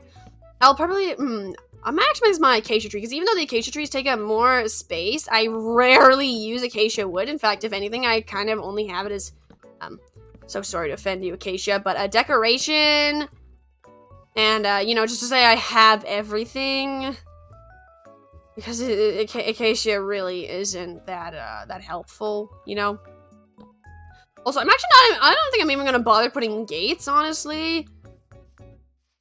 S1: I'll probably, I might actually make this my acacia tree, because even though the acacia trees take up more space, I rarely use acacia wood. In fact, if anything, I kind of only have it as, so sorry to offend you, acacia, but a decoration, and, you know, just to say I have everything, because acacia really isn't that helpful, you know? Also, I'm actually not, I don't think I'm even gonna bother putting gates, honestly.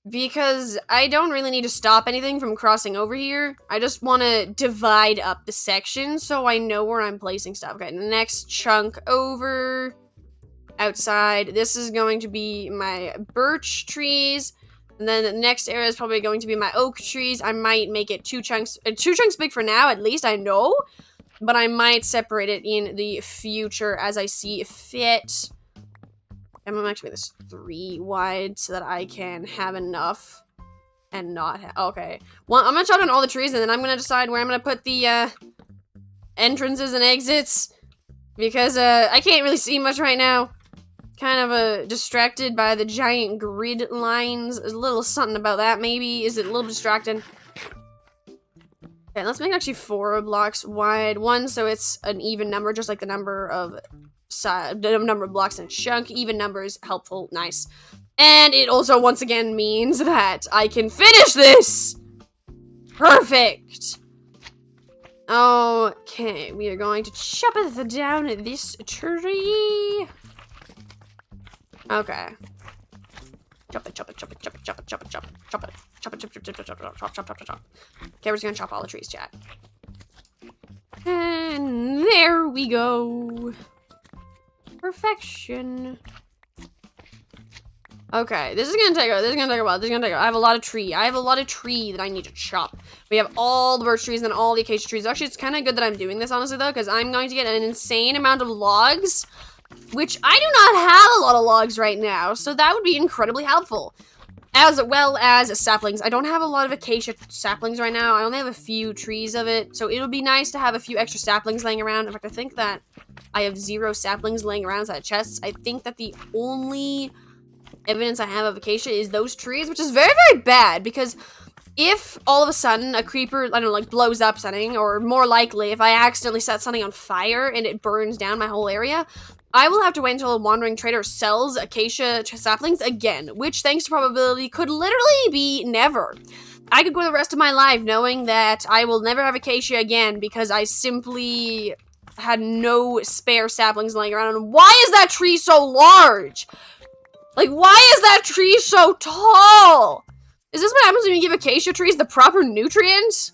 S1: Because I don't really need to stop anything from crossing over here. I just want to divide up the section so I know where I'm placing stuff. Okay, the next chunk over outside. This is going to be my birch trees. And then the next area is probably going to be my oak trees. I might make it 2 chunks big for now, at least, I know. But I might separate it in the future as I see fit. I'm gonna actually make this 3 wide so that I can have enough and not okay. Well, I'm gonna chop down all the trees, and then I'm gonna decide where I'm gonna put the entrances and exits, because I can't really see much right now. Kind of distracted by the giant grid lines. There's a little something about that, maybe. Is it a little distracting? Okay, let's make actually 4 blocks wide. 1, so it's an even number, just like the number of blocks in a chunk. Even numbers, helpful, nice. And it also, once again, means that I can finish this! Perfect! Okay, we are going to chop it down this tree. Okay. Chop it, chop it, chop it, chop it, chop it, chop it, chop it, chop it, chop it, chop it, chop it, chop it, chop it, chop, chop, chop, chop. Okay, we're just gonna chop all the trees, chat. And there we go. Perfection. Okay, this is gonna take a while. I have a lot of tree that I need to chop. We have all the birch trees and all the acacia trees. Actually, it's kind of good that I'm doing this, honestly, though, because I'm going to get an insane amount of logs, which I do not have a lot of logs right now, so that would be incredibly helpful. As well as saplings. I don't have a lot of acacia saplings right now. I only have a few trees of it, so it'll be nice to have a few extra saplings laying around. In fact, I think that I have 0 saplings laying around inside chests. I think that the only evidence I have of acacia is those trees, which is very, very bad, because if all of a sudden a creeper, I don't know, like blows up something, or more likely if I accidentally set something on fire and it burns down my whole area, I will have to wait until a wandering trader sells acacia saplings again, which, thanks to probability, could literally be never. I could go the rest of my life knowing that I will never have acacia again because I simply had no spare saplings laying around. And why is that tree so large? Like, why is that tree so tall? Is this what happens when you give acacia trees the proper nutrients?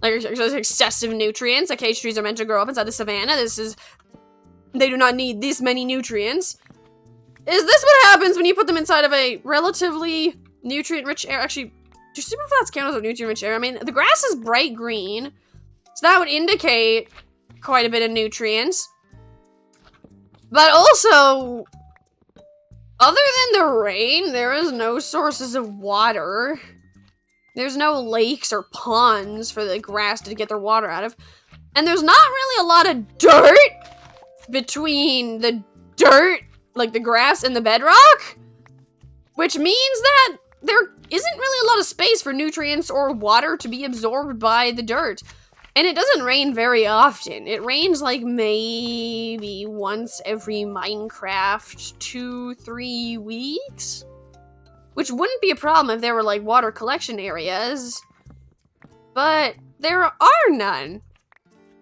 S1: Like, excessive nutrients. Acacia trees are meant to grow up inside the savannah. They do not need this many nutrients. Is this what happens when you put them inside of a relatively nutrient-rich area? Actually, do superflats count as a nutrient-rich area? I mean, the grass is bright green, so that would indicate quite a bit of nutrients. But also, other than the rain, there is no sources of water. There's no lakes or ponds for the grass to get their water out of. And there's not really a lot of dirt between the dirt, like the grass, and the bedrock. Which means that there isn't really a lot of space for nutrients or water to be absorbed by the dirt. And it doesn't rain very often. It rains like maybe once every Minecraft 2-3 weeks? Which wouldn't be a problem if there were like water collection areas. But there are none.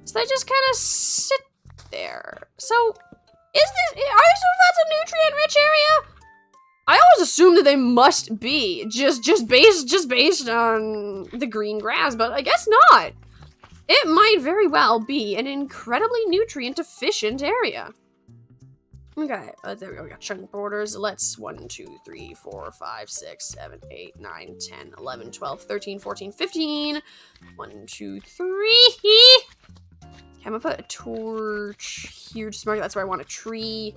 S1: So they just kind of sit there. So, are these superflats a nutrient-rich area? I always assumed that they must be, just based on the green grass, but I guess not. It might very well be an incredibly nutrient-efficient area. Okay, there we go. We got chunk borders. Let's 1, 2, 3, 4, 5, 6, 7, 8, 9, 10, 11, 12, 13, 14, 15. 1, 2, 3. Okay, I'm gonna put a torch here just mark that's where I want a tree.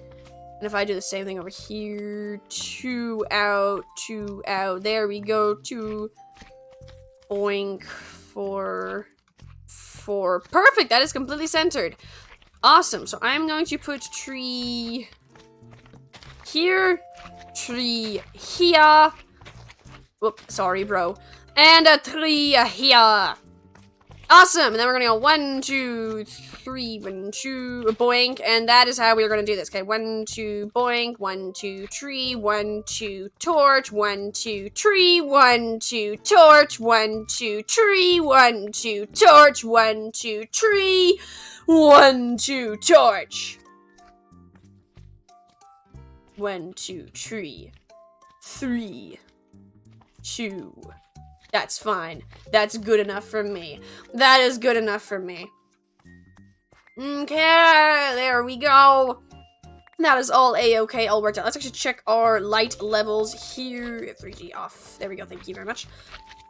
S1: And if I do the same thing over here, 2 out, 2 out. There we go. 2. Boink. 4. Perfect. That is completely centered. Awesome. So I'm going to put tree here, tree here. Whoop, sorry, bro. And a tree here. Awesome. And then we're gonna go 1, 2, 3, 1, 2, boink. And that is how we're gonna do this. Okay, 1, 2, boink, 1, 2, tree, 1, 2, torch, 1, 2, tree, 1, 2, torch, 1, 2, tree, 1, 2, torch, 1, 2, tree, 1, 2, torch. 1, 2, tree. 3, 2. That's fine. That's good enough for me. That is good enough for me. Okay, there we go. That is all a-okay, all worked out. Let's actually check our light levels here. 3G off. There we go, thank you very much.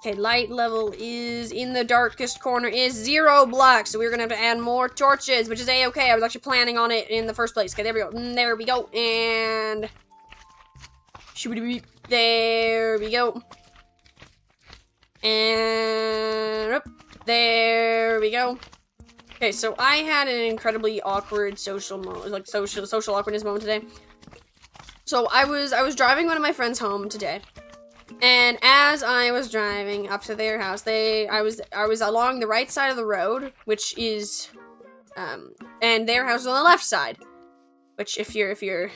S1: Okay, light level is in the darkest corner is 0 blocks. So we're gonna have to add more torches, which is a-okay. I was actually planning on it in the first place. Okay, there we go. There we go. And there we go. And there we go. Okay, so I had an incredibly awkward social awkwardness moment today. So I was driving one of my friends home today, and as I was driving up to their house, I was along the right side of the road, which is and their house was on the left side. Which actually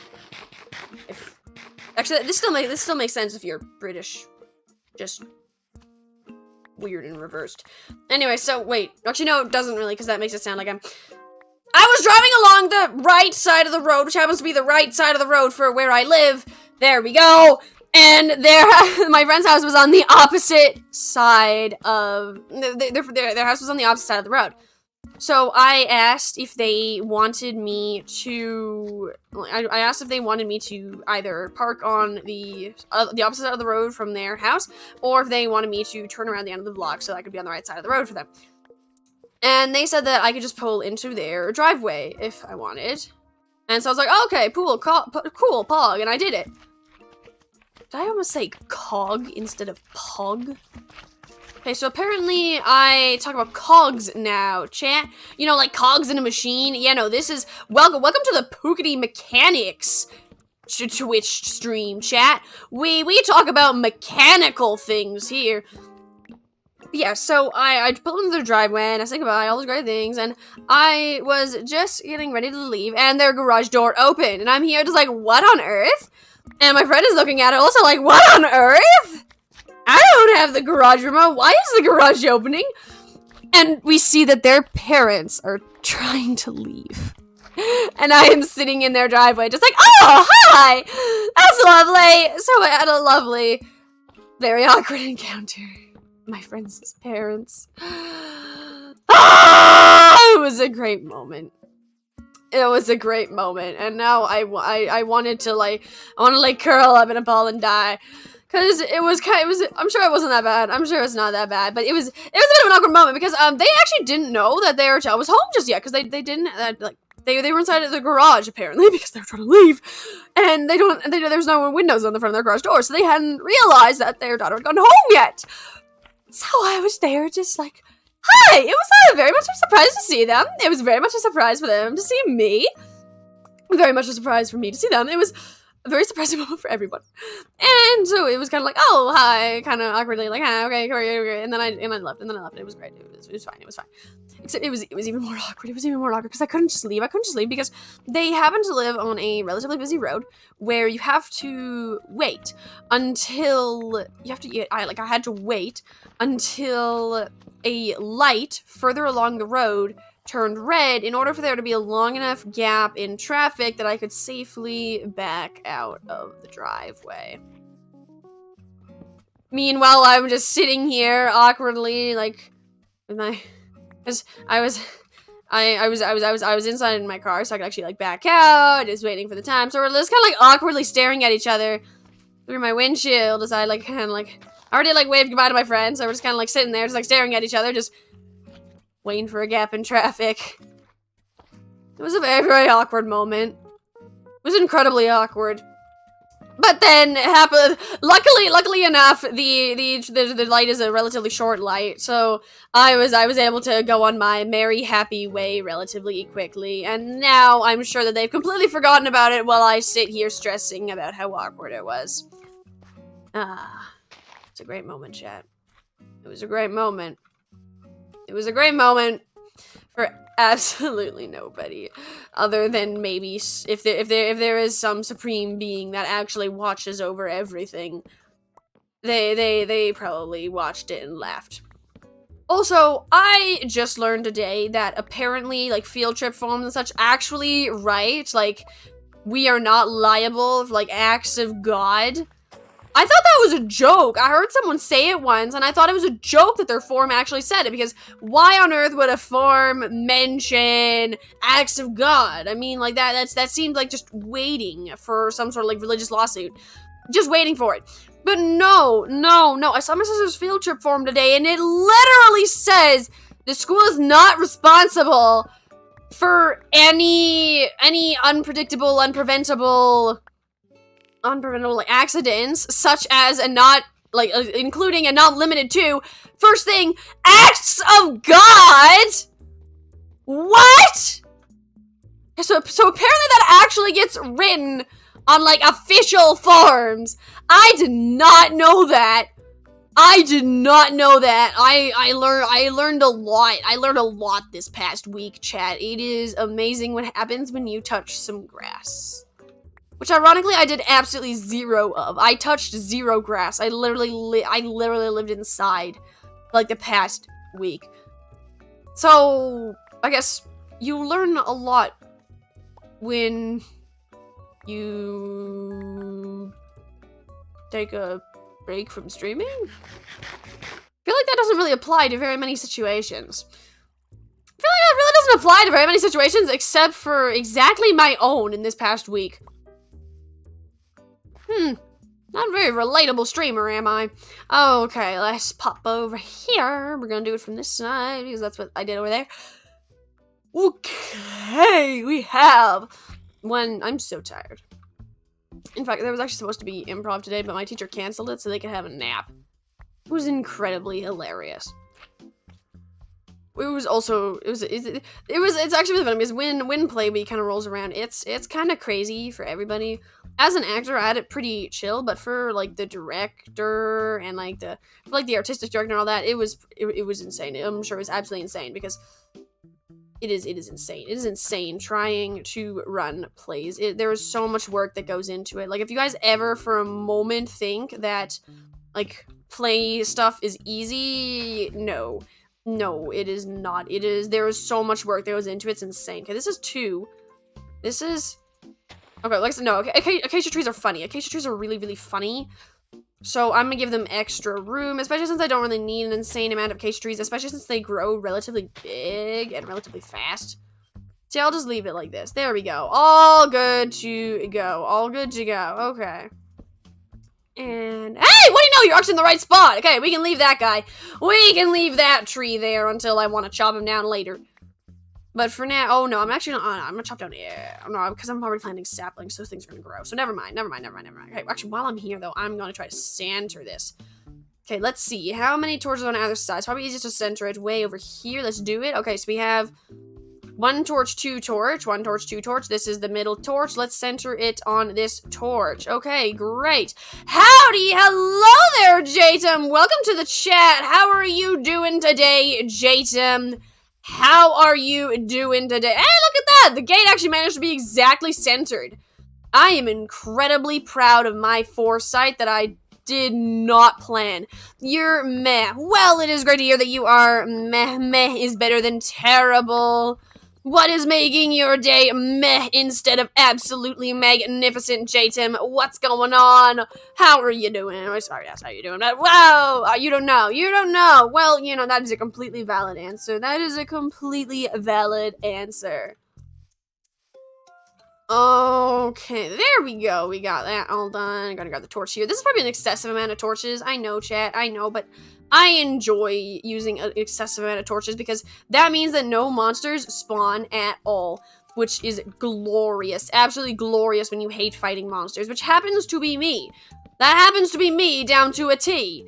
S1: this still makes sense if you're British, just weird and reversed. Anyway, so wait, actually no, it doesn't really, because that makes it sound like I was driving along the right side of the road, which happens to be the right side of the road for where I live. There we go. And my friend's house was on the opposite side of their house was on the opposite side of the road. So I asked if they wanted me to. I asked if they wanted me to either park on the opposite side of the road from their house, or if they wanted me to turn around the end of the block so that I could be on the right side of the road for them. And they said that I could just pull into their driveway if I wanted. And so I was like, oh, okay, cool, pog, and I did it. Did I almost say cog instead of pog? Okay, so apparently I talk about cogs now, chat. You know, like cogs in a machine. Yeah, no, this is welcome to the Pookity Mechanics Twitch stream, chat. We talk about mechanical things here. Yeah, so I pulled into their driveway and I said goodbye, all those great things, and I was just getting ready to leave, and their garage door opened, and I'm here just like, what on earth? And my friend is looking at it also like, what on earth? I don't have the garage remote. Why is the garage opening? And we see that their parents are trying to leave. And I am sitting in their driveway just like, oh, hi! That's lovely! So I had a lovely, very awkward encounter. My friend's parents. Ah, it was a great moment. It was a great moment. And now I wanted to curl up in a ball and die. Cause I'm sure it wasn't that bad. I'm sure it's not that bad, but it was a bit of an awkward moment because they actually didn't know that their child was home just yet, because they didn't they were inside of the garage apparently because they were trying to leave, and there's no windows on the front of their garage door, so they hadn't realized that their daughter had gone home yet. So I was there just like, hi. It was very much a surprise to see them. It was very much a surprise for them to see me. Very much a surprise for me to see them. It was a very surprising moment for everyone. And so it was kind of like, oh, hi, kind of awkwardly, like, hi, okay, and then I left, and it was great. It was fine. Except it was even more awkward. It was even more awkward because I couldn't just leave because they happen to live on a relatively busy road where you have to wait until I had to wait until a light further along the road turned red in order for there to be a long enough gap in traffic that I could safely back out of the driveway. Meanwhile, I'm just sitting here awkwardly, like, with my, I was inside in my car, so I could actually like back out, just waiting for the time. So we're just kind of like awkwardly staring at each other through my windshield as I like kind of like already like waved goodbye to my friends. So we're just kind of like sitting there, just like staring at each other, just waiting for a gap in traffic. It was a very, very awkward moment. It was incredibly awkward. But then, luckily enough, the light is a relatively short light, so I was able to go on my merry, happy way relatively quickly, and now I'm sure that they've completely forgotten about it while I sit here stressing about how awkward it was. It's a great moment, chat. It was a great moment. It was a great moment for absolutely nobody, other than maybe if there is some supreme being that actually watches over everything. They probably watched it and laughed. Also, I just learned today that apparently, like, field trip forms and such actually write, like, we are not liable for, like, acts of God. I thought that was a joke. I heard someone say it once, and I thought it was a joke that their form actually said it, because why on earth would a form mention acts of God? I mean, like, that seemed like just waiting for some sort of, like, religious lawsuit. Just waiting for it. But no. I saw my sister's field trip form today, and it literally says the school is not responsible for any unpredictable, unpreventable like accidents, such as a not like, including and not limited to, first thing, acts of God? What? So apparently that actually gets written on, like, official forms. I did not know that. I did not know that. I learned a lot. I learned a lot this past week, chat. It is amazing what happens when you touch some grass. Which, ironically, I did absolutely zero of. I touched zero grass. I literally lived inside, like, the past week. So, I guess you learn a lot when you take a break from streaming? I feel like that doesn't really apply to very many situations. I feel like that really doesn't apply to very many situations except for exactly my own in this past week. Not a very relatable streamer, am I? Okay, let's pop over here. We're gonna do it from this side because that's what I did over there. Okay, we have one. I'm so tired. In fact, there was actually supposed to be improv today, but my teacher canceled it so they could have a nap. It was incredibly hilarious. It's actually really funny because when play week kind of rolls around, it's kind of crazy for everybody. As an actor, I had it pretty chill, but for like the director and like the artistic director and all that, it was insane. I'm sure it was absolutely insane because it is insane. It is insane trying to run plays. There is so much work that goes into it. Like, if you guys ever for a moment think that like play stuff is easy, no, it is not. There is so much work that goes into it. It's insane. Okay, this is 2. This is okay. Like, no, okay. Acacia trees are funny. Acacia trees are really, really funny. So I'm gonna give them extra room, especially since I don't really need an insane amount of acacia trees, especially since they grow relatively big and relatively fast. See, I'll just leave it like this. There we go. All good to go. All good to go. Okay. And, hey, what do you know? You're actually in the right spot. Okay, we can leave that guy. We can leave that tree there until I want to chop him down later. But for now, oh no, I'm gonna chop down, no, because I'm already planting saplings, so things are gonna grow. So never mind. Okay, actually, while I'm here, though, I'm gonna try to center this. Okay, let's see. How many torches on either side? It's probably easiest to center it way over here. Let's do it. Okay, so we have 1 torch, 2 torch, 1 torch, 2 torch. This is the middle torch. Let's center it on this torch. Okay, great. Howdy, hello there, Jatum. Welcome to the chat. How are you doing today, Jatum? How are you doing today? Hey, look at that! The gate actually managed to be exactly centered. I am incredibly proud of my foresight that I did not plan. You're meh. Well, it is great to hear that you are meh. Meh is better than terrible. What is making your day meh instead of absolutely magnificent, Jatum? What's going on? How are you doing? I'm sorry, that's how you doing. Wow, you don't know. You don't know. Well, you know, that is a completely valid answer. That is a completely valid answer. Okay, there we go. We got that all done. Gotta grab the torch here. This is probably an excessive amount of torches. I know, chat. I know, but I enjoy using an excessive amount of torches because that means that no monsters spawn at all, which is glorious. Absolutely glorious when you hate fighting monsters, which happens to be me. That happens to be me down to a T.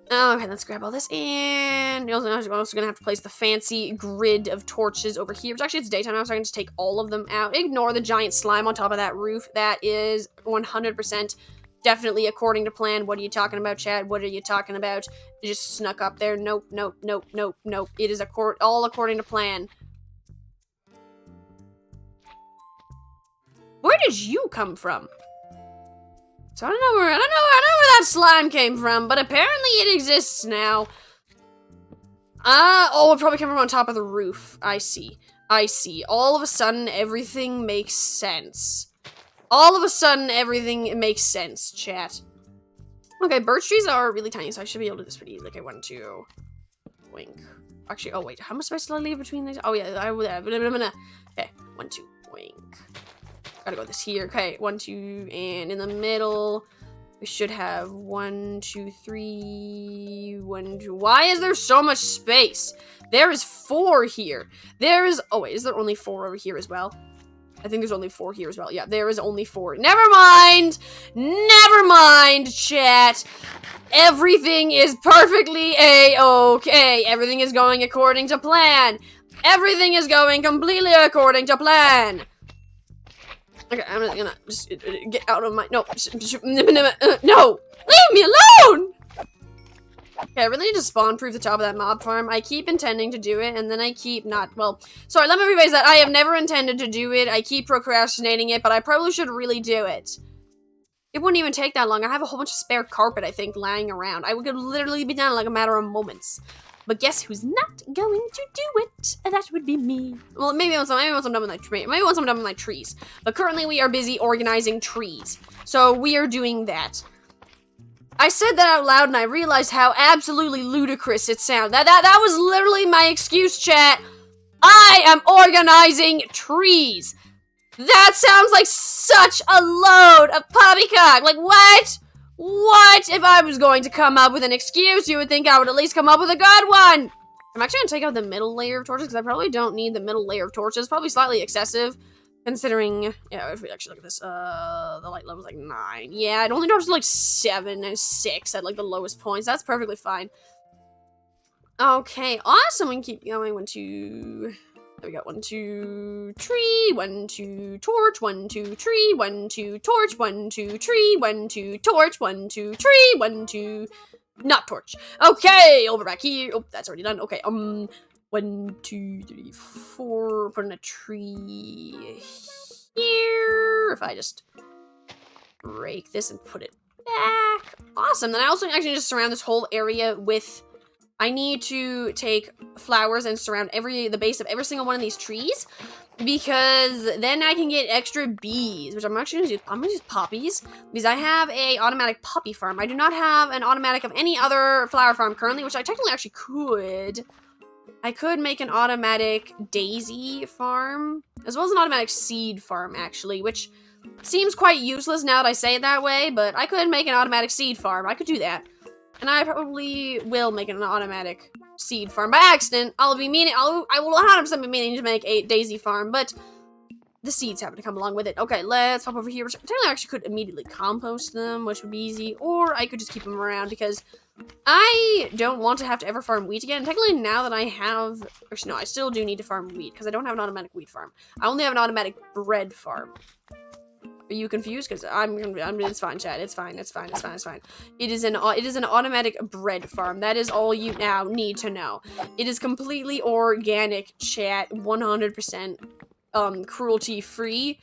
S1: Okay, let's grab all this, and I'm also gonna have to place the fancy grid of torches over here, which actually it's daytime now, so I can just take all of them out. Ignore the giant slime on top of that roof. That is 100% definitely according to plan. What are you talking about, Chad? What are you talking about? You just snuck up there. Nope. It is all according to plan. Where did you come from? So I don't know where that slime came from, but apparently it exists now. Oh, it probably came from on top of the roof. I see. All of a sudden, everything makes sense. Chat. Okay, birch trees are really tiny, so I should be able to do this pretty easily. Okay, 1, 2, wink. Actually, oh wait, how much space did I leave between these? Oh yeah, okay, 1, 2, wink. Gotta go this here. Okay, 1, 2, and in the middle, we should have 1, 2, 3, 1, 2. Why is there so much space? There is 4 here. Oh wait, is there only 4 over here as well? I think there's only 4 here as well. Yeah, there is only 4. Never mind! Never mind, chat! Everything is perfectly A-okay. Everything is going according to plan. Everything is going completely according to plan. Okay, I'm just gonna get out of my... No. No! Leave me alone! Okay, I really need to spawn-proof the top of that mob farm. I keep intending to do it, and then I keep not... Well, sorry, let me rephrase that. I have never intended to do it. I keep procrastinating it, but I probably should really do it. It wouldn't even take that long. I have a whole bunch of spare carpet, I think, lying around. I could literally be done in like a matter of moments. But guess who's not going to do it? That would be me. Well, maybe once I'm done with my tree. Maybe once I'm done with my trees. But currently we are busy organizing trees. So we are doing that. I said that out loud and I realized how absolutely ludicrous it sounded. That was literally my excuse, chat. I am organizing trees. That sounds like such a load of poppycock. Like, what? What? If I was going to come up with an excuse, you would think I would at least come up with a good one. I'm actually going to take out the middle layer of torches because I probably don't need the middle layer of torches. Probably slightly excessive. Considering, yeah, if we actually look at this, the light level's like 9. Yeah, it only drops to like 7 and 6 at like the lowest points. That's perfectly fine. Okay, awesome. We can keep going. 1, 2. There we go. 1, 2, tree. 1, 2, torch. 1, 2, tree. 1, 2, torch. 1, 2, tree. 1, 2, torch. 1, 2, tree. 1, 2. Not torch. Okay, over back here. Oh, that's already done. Okay, 1, 2, 3, 4. Put in a tree here. If I just break this and put it back. Awesome. Then I also actually just surround this whole area with... I need to take flowers and surround the base of every single one of these trees. Because then I can get extra bees, which I'm actually going to use. I'm going to use poppies. Because I have a automatic poppy farm. I do not have an automatic of any other flower farm currently, which I technically actually could. I could make an automatic daisy farm, as well as an automatic seed farm, actually, which seems quite useless now that I say it that way, but I could make an automatic seed farm. I could do that. And I probably will make an automatic seed farm by accident. I will 100% be meaning to make a daisy farm, but the seeds happen to come along with it. Okay, let's hop over here. Technically, I actually could immediately compost them, which would be easy, or I could just keep them around because I don't want to have to ever farm wheat again. Technically, now that I have... Actually, no, I still do need to farm wheat because I don't have an automatic wheat farm. I only have an automatic bread farm. Are you confused? Because it's fine, chat. It's fine. It's fine. It's fine. It's fine. It is an automatic bread farm. That is all you now need to know. It is completely organic, chat. 100% cruelty free.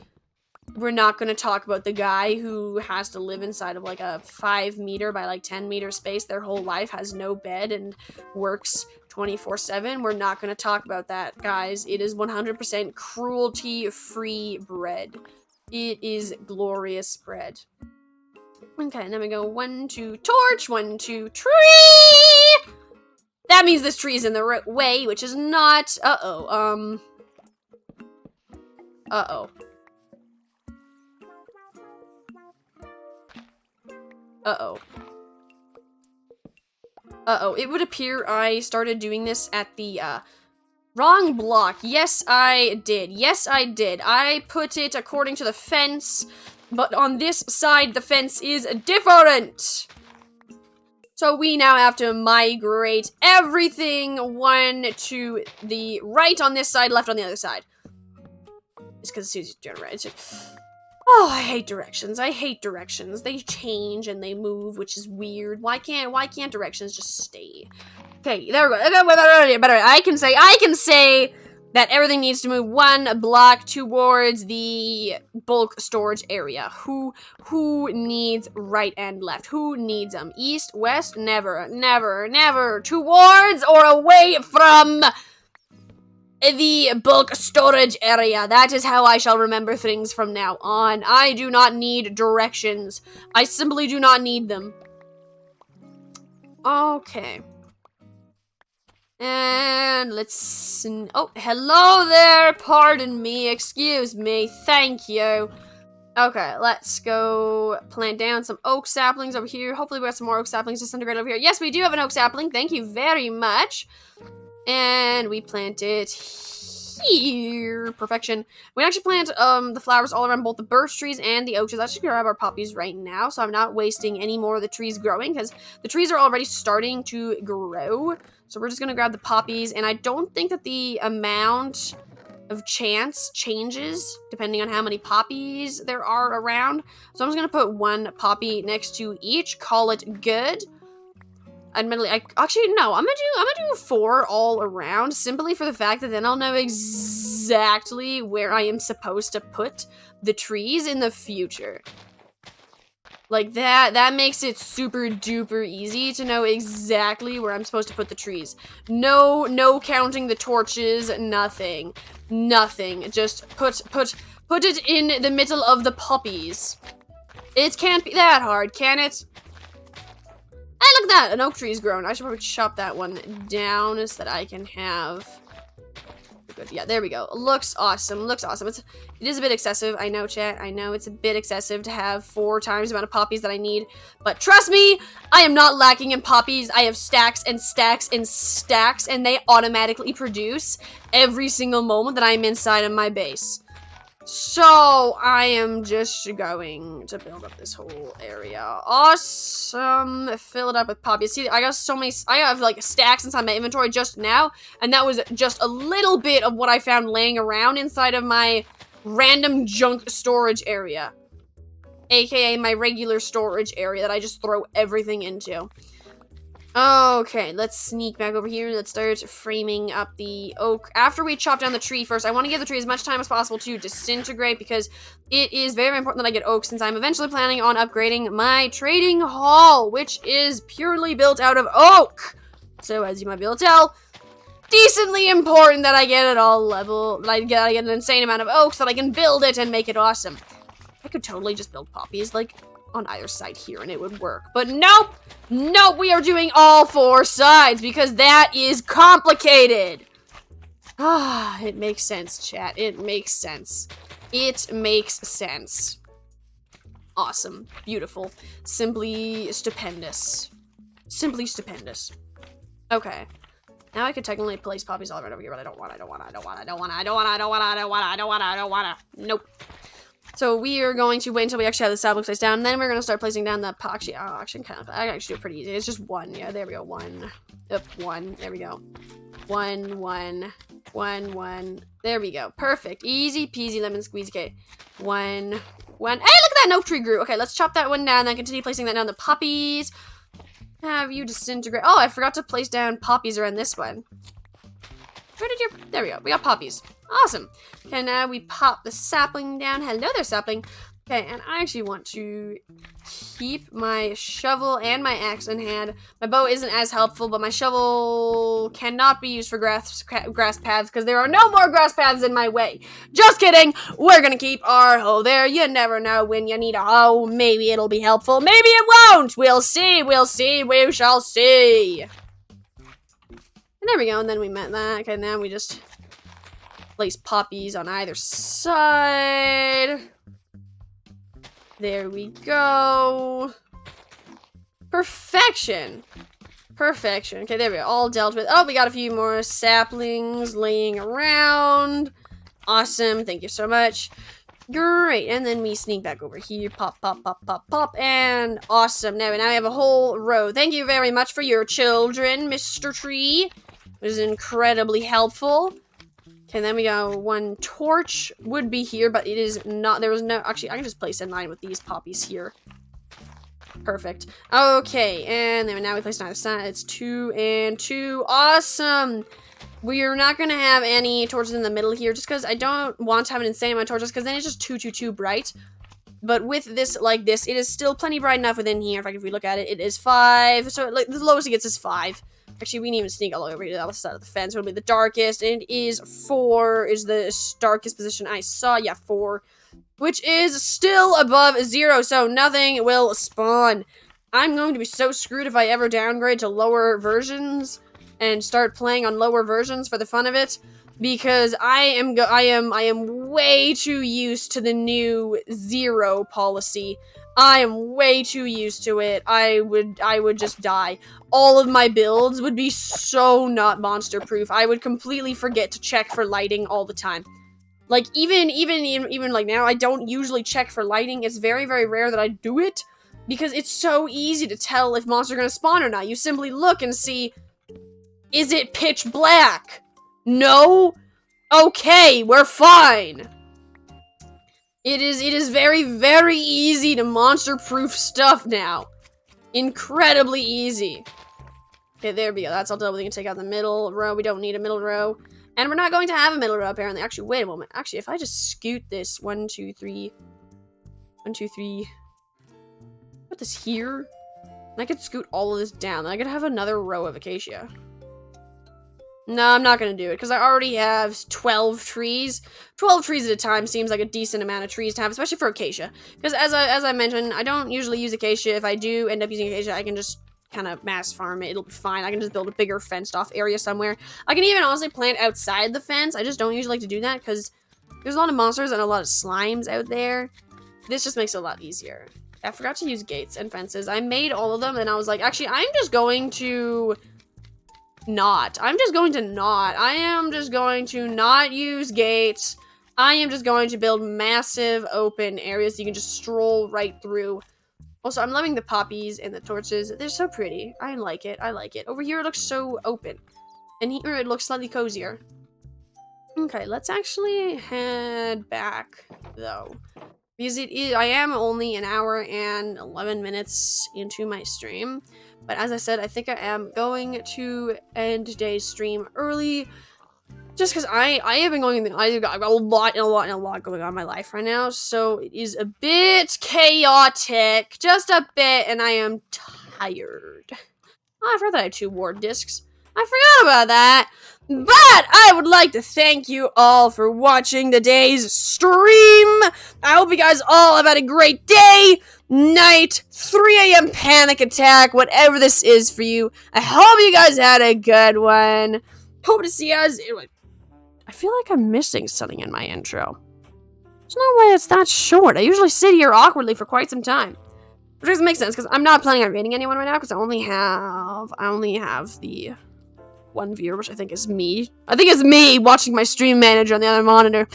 S1: We're not going to talk about the guy who has to live inside of like a 5 meter by like 10 meter space their whole life, has no bed and works 24/7. We're not going to talk about that, guys. It is 100% cruelty free bread. It is glorious bread. Okay, and then we go 1, 2, torch, 1, 2, tree! That means this tree is in the way, which is not... Uh-oh. Uh-oh. Uh-oh. It would appear I started doing this at the, wrong block. Yes, I did. Yes, I did. I put it according to the fence, but on this side, the fence is different. So we now have to migrate everything 1 to the right on this side, left on the other side. It's because as soon as you turn around, it's just... Oh, I hate directions. I hate directions. They change and they move, which is weird. Why can't directions just stay? Okay, there we go. I can say that everything needs to move 1 block towards the bulk storage area. Who needs right and left? Who needs them? East, west? Never, never, never. Towards or away from the bulk storage area. That is how I shall remember things from now on. I do not need directions. I simply do not need them. Okay. And let's... Oh, hello there. Pardon me. Excuse me. Thank you. Okay, let's go plant down some oak saplings over here. Hopefully we have some more oak saplings disintegrate over here. Yes, we do have an oak sapling. Thank you very much. And we plant it here. Perfection. We actually plant the flowers all around both the birch trees and the oak trees. Let's just grab our poppies right now, so I'm not wasting any more of the trees growing, because the trees are already starting to grow. So we're just gonna grab the poppies, and I don't think that the amount of chance changes depending on how many poppies there are around. So I'm just gonna put one poppy next to each, call it good. Admittedly, I'm gonna do 4 all around, simply for the fact that then I'll know exactly where I am supposed to put the trees in the future. Like that makes it super duper easy to know exactly where I'm supposed to put the trees. No counting the torches, nothing. Just put it in the middle of the poppies. It can't be that hard, can it? Hey, look at that! An oak tree's grown. I should probably chop that one down so that I can have... Good. Yeah, there we go. Looks awesome. Looks awesome. It is a bit excessive. I know, chat. I know it's a bit excessive to have 4 times the amount of poppies that I need. But trust me, I am not lacking in poppies. I have stacks and stacks and stacks, and they automatically produce every single moment that I'm inside of my base. So, I am just going to build up this whole area. Awesome. Fill it up with poppies. See, I have like stacks inside my inventory just now, and that was just a little bit of what I found laying around inside of my random junk storage area. AKA my regular storage area that I just throw everything into. Okay, let's sneak back over here. Let's start framing up the oak. After we chop down the tree first, I want to give the tree as much time as possible to disintegrate, because it is very important that I get oak, since I'm eventually planning on upgrading my trading hall, which is purely built out of oak. So, as you might be able to tell, decently important that I get it all level, that I get an insane amount of oak so that I can build it and make it awesome. I could totally just build poppies, like, on either side here, and it would work. But nope! Nope, we are doing all 4 sides, because that is complicated! Ah, it makes sense, chat. It makes sense. It makes sense. Awesome. Beautiful. Simply stupendous. Simply stupendous. Okay. Now I could technically place poppies all right over here, but I don't want. Nope. So we are going to wait until we actually have the sapling placed down, and then we're going to start placing down the I can actually do it pretty easy. It's just 1. Yeah, there we go. 1. Up, 1. There we go. 1, 1, 1, 1. There we go. Perfect. Easy peasy lemon squeezy. Okay. 1, 1. Hey, look at that! An oak tree grew. Okay, let's chop that one down, then continue placing that down the poppies. Have you disintegrate. Oh, I forgot to place down poppies around this one. Where did you... There we go. We got poppies. Awesome. Okay, now we pop the sapling down. Hello there, sapling. Okay, and I actually want to keep my shovel and my axe in hand. My bow isn't as helpful, but my shovel cannot be used for grass paths because there are no more grass paths in my way. Just kidding. We're gonna keep our hoe there. You never know when you need a hoe. Maybe it'll be helpful. Maybe it won't. We'll see. We'll see. We shall see. And there we go. And then we met that. Okay, now we just place poppies on either side. There we go. Perfection. Perfection. Okay, there we go. All dealt with. Oh, we got a few more saplings laying around. Awesome. Thank you so much. Great. And then we sneak back over here. Pop, pop, pop, pop, pop. And awesome. Now we have a whole row. Thank you very much for your children, Mr. Tree. It was incredibly helpful. Okay, then we got 1 torch. Would be here, but it is not. There was no. Actually, I can just place in line with these poppies here. Perfect. Okay, and then now we place it on either side. It's 2 and 2. Awesome. We are not going to have any torches in the middle here, just because I don't want to have an insane amount of torches, because then it's just too bright. But with this, like this, it is still plenty bright enough within here. In fact, if we look at it, it is 5. So like, the lowest it gets is 5. Actually, we didn't even sneak all the way over to the other side of the fence. It'll be the darkest, and it is 4 is the darkest position I saw. Yeah, 4. Which is still above 0, so nothing will spawn. I'm going to be so screwed if I ever downgrade to lower versions and start playing on lower versions for the fun of it, because I am way too used to the new 0 policy. I am way too used to it. I would just die. All of my builds would be so not monster proof. I would completely forget to check for lighting all the time. Like, even like now, I don't usually check for lighting. It's very, very rare that I do it, because it's so easy to tell if monsters are gonna spawn or not. You simply look and see, is it pitch black? No? Okay, we're fine. It is very, very easy to monster-proof stuff now. Incredibly easy. Okay, there we go. That's all done. We can take out the middle row. We don't need a middle row. And we're not going to have a middle row, apparently. Actually, wait a moment. Actually, if I just scoot this 1, 2, 3... 1, 2, 3... Put this here. And I could scoot all of this down. Then I could have another row of acacia. No, I'm not going to do it, because I already have 12 trees. 12 trees at a time seems like a decent amount of trees to have, especially for acacia. Because as I mentioned, I don't usually use acacia. If I do end up using acacia, I can just kind of mass farm it. It'll be fine. I can just build a bigger fenced off area somewhere. I can even honestly plant outside the fence. I just don't usually like to do that, because there's a lot of monsters and a lot of slimes out there. This just makes it a lot easier. I forgot to use gates and fences. I made all of them, and I was like, actually, I'm just going to... I am just going to not use gates. I am just going to build massive open areas so you can just stroll right through. Also, I'm loving the poppies and the torches. They're so pretty. I like it. I like it. Over here, it looks so open. And here, it looks slightly cozier. Okay, let's actually head back, though. Because I am only an hour and 11 minutes into my stream. But as I said, I think I am going to end today's stream early. Just because I have been going, I've got a lot going on in my life right now. So it is a bit chaotic. Just a bit, and I am tired. Oh, I forgot that I have 2 ward discs. I forgot about that. But I would like to thank you all for watching today's stream. I hope you guys all have had a great day, night, 3 a.m. panic attack, whatever this is for you. I hope you guys had a good one. Hope to see you guys. I feel like I'm missing something in my intro. There's no way it's that short. I usually sit here awkwardly for quite some time. Which doesn't make sense, because I'm not planning on rating anyone right now, because I only have the 1 viewer, which I think is me. I think it's me watching my stream manager on the other monitor.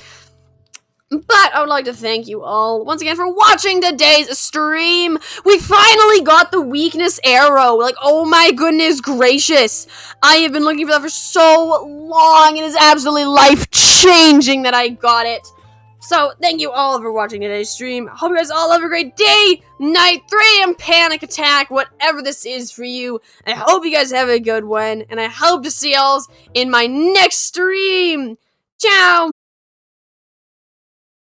S1: But I would like to thank you all once again for watching today's stream. We finally got the weakness arrow. Like, oh my goodness gracious. I have been looking for that for so long. It is absolutely life-changing that I got it. So, thank you all for watching today's stream. Hope you guys all have a great day, night, 3 a.m. panic attack, whatever this is for you. I hope you guys have a good one, and I hope to see y'all in my next stream. Ciao!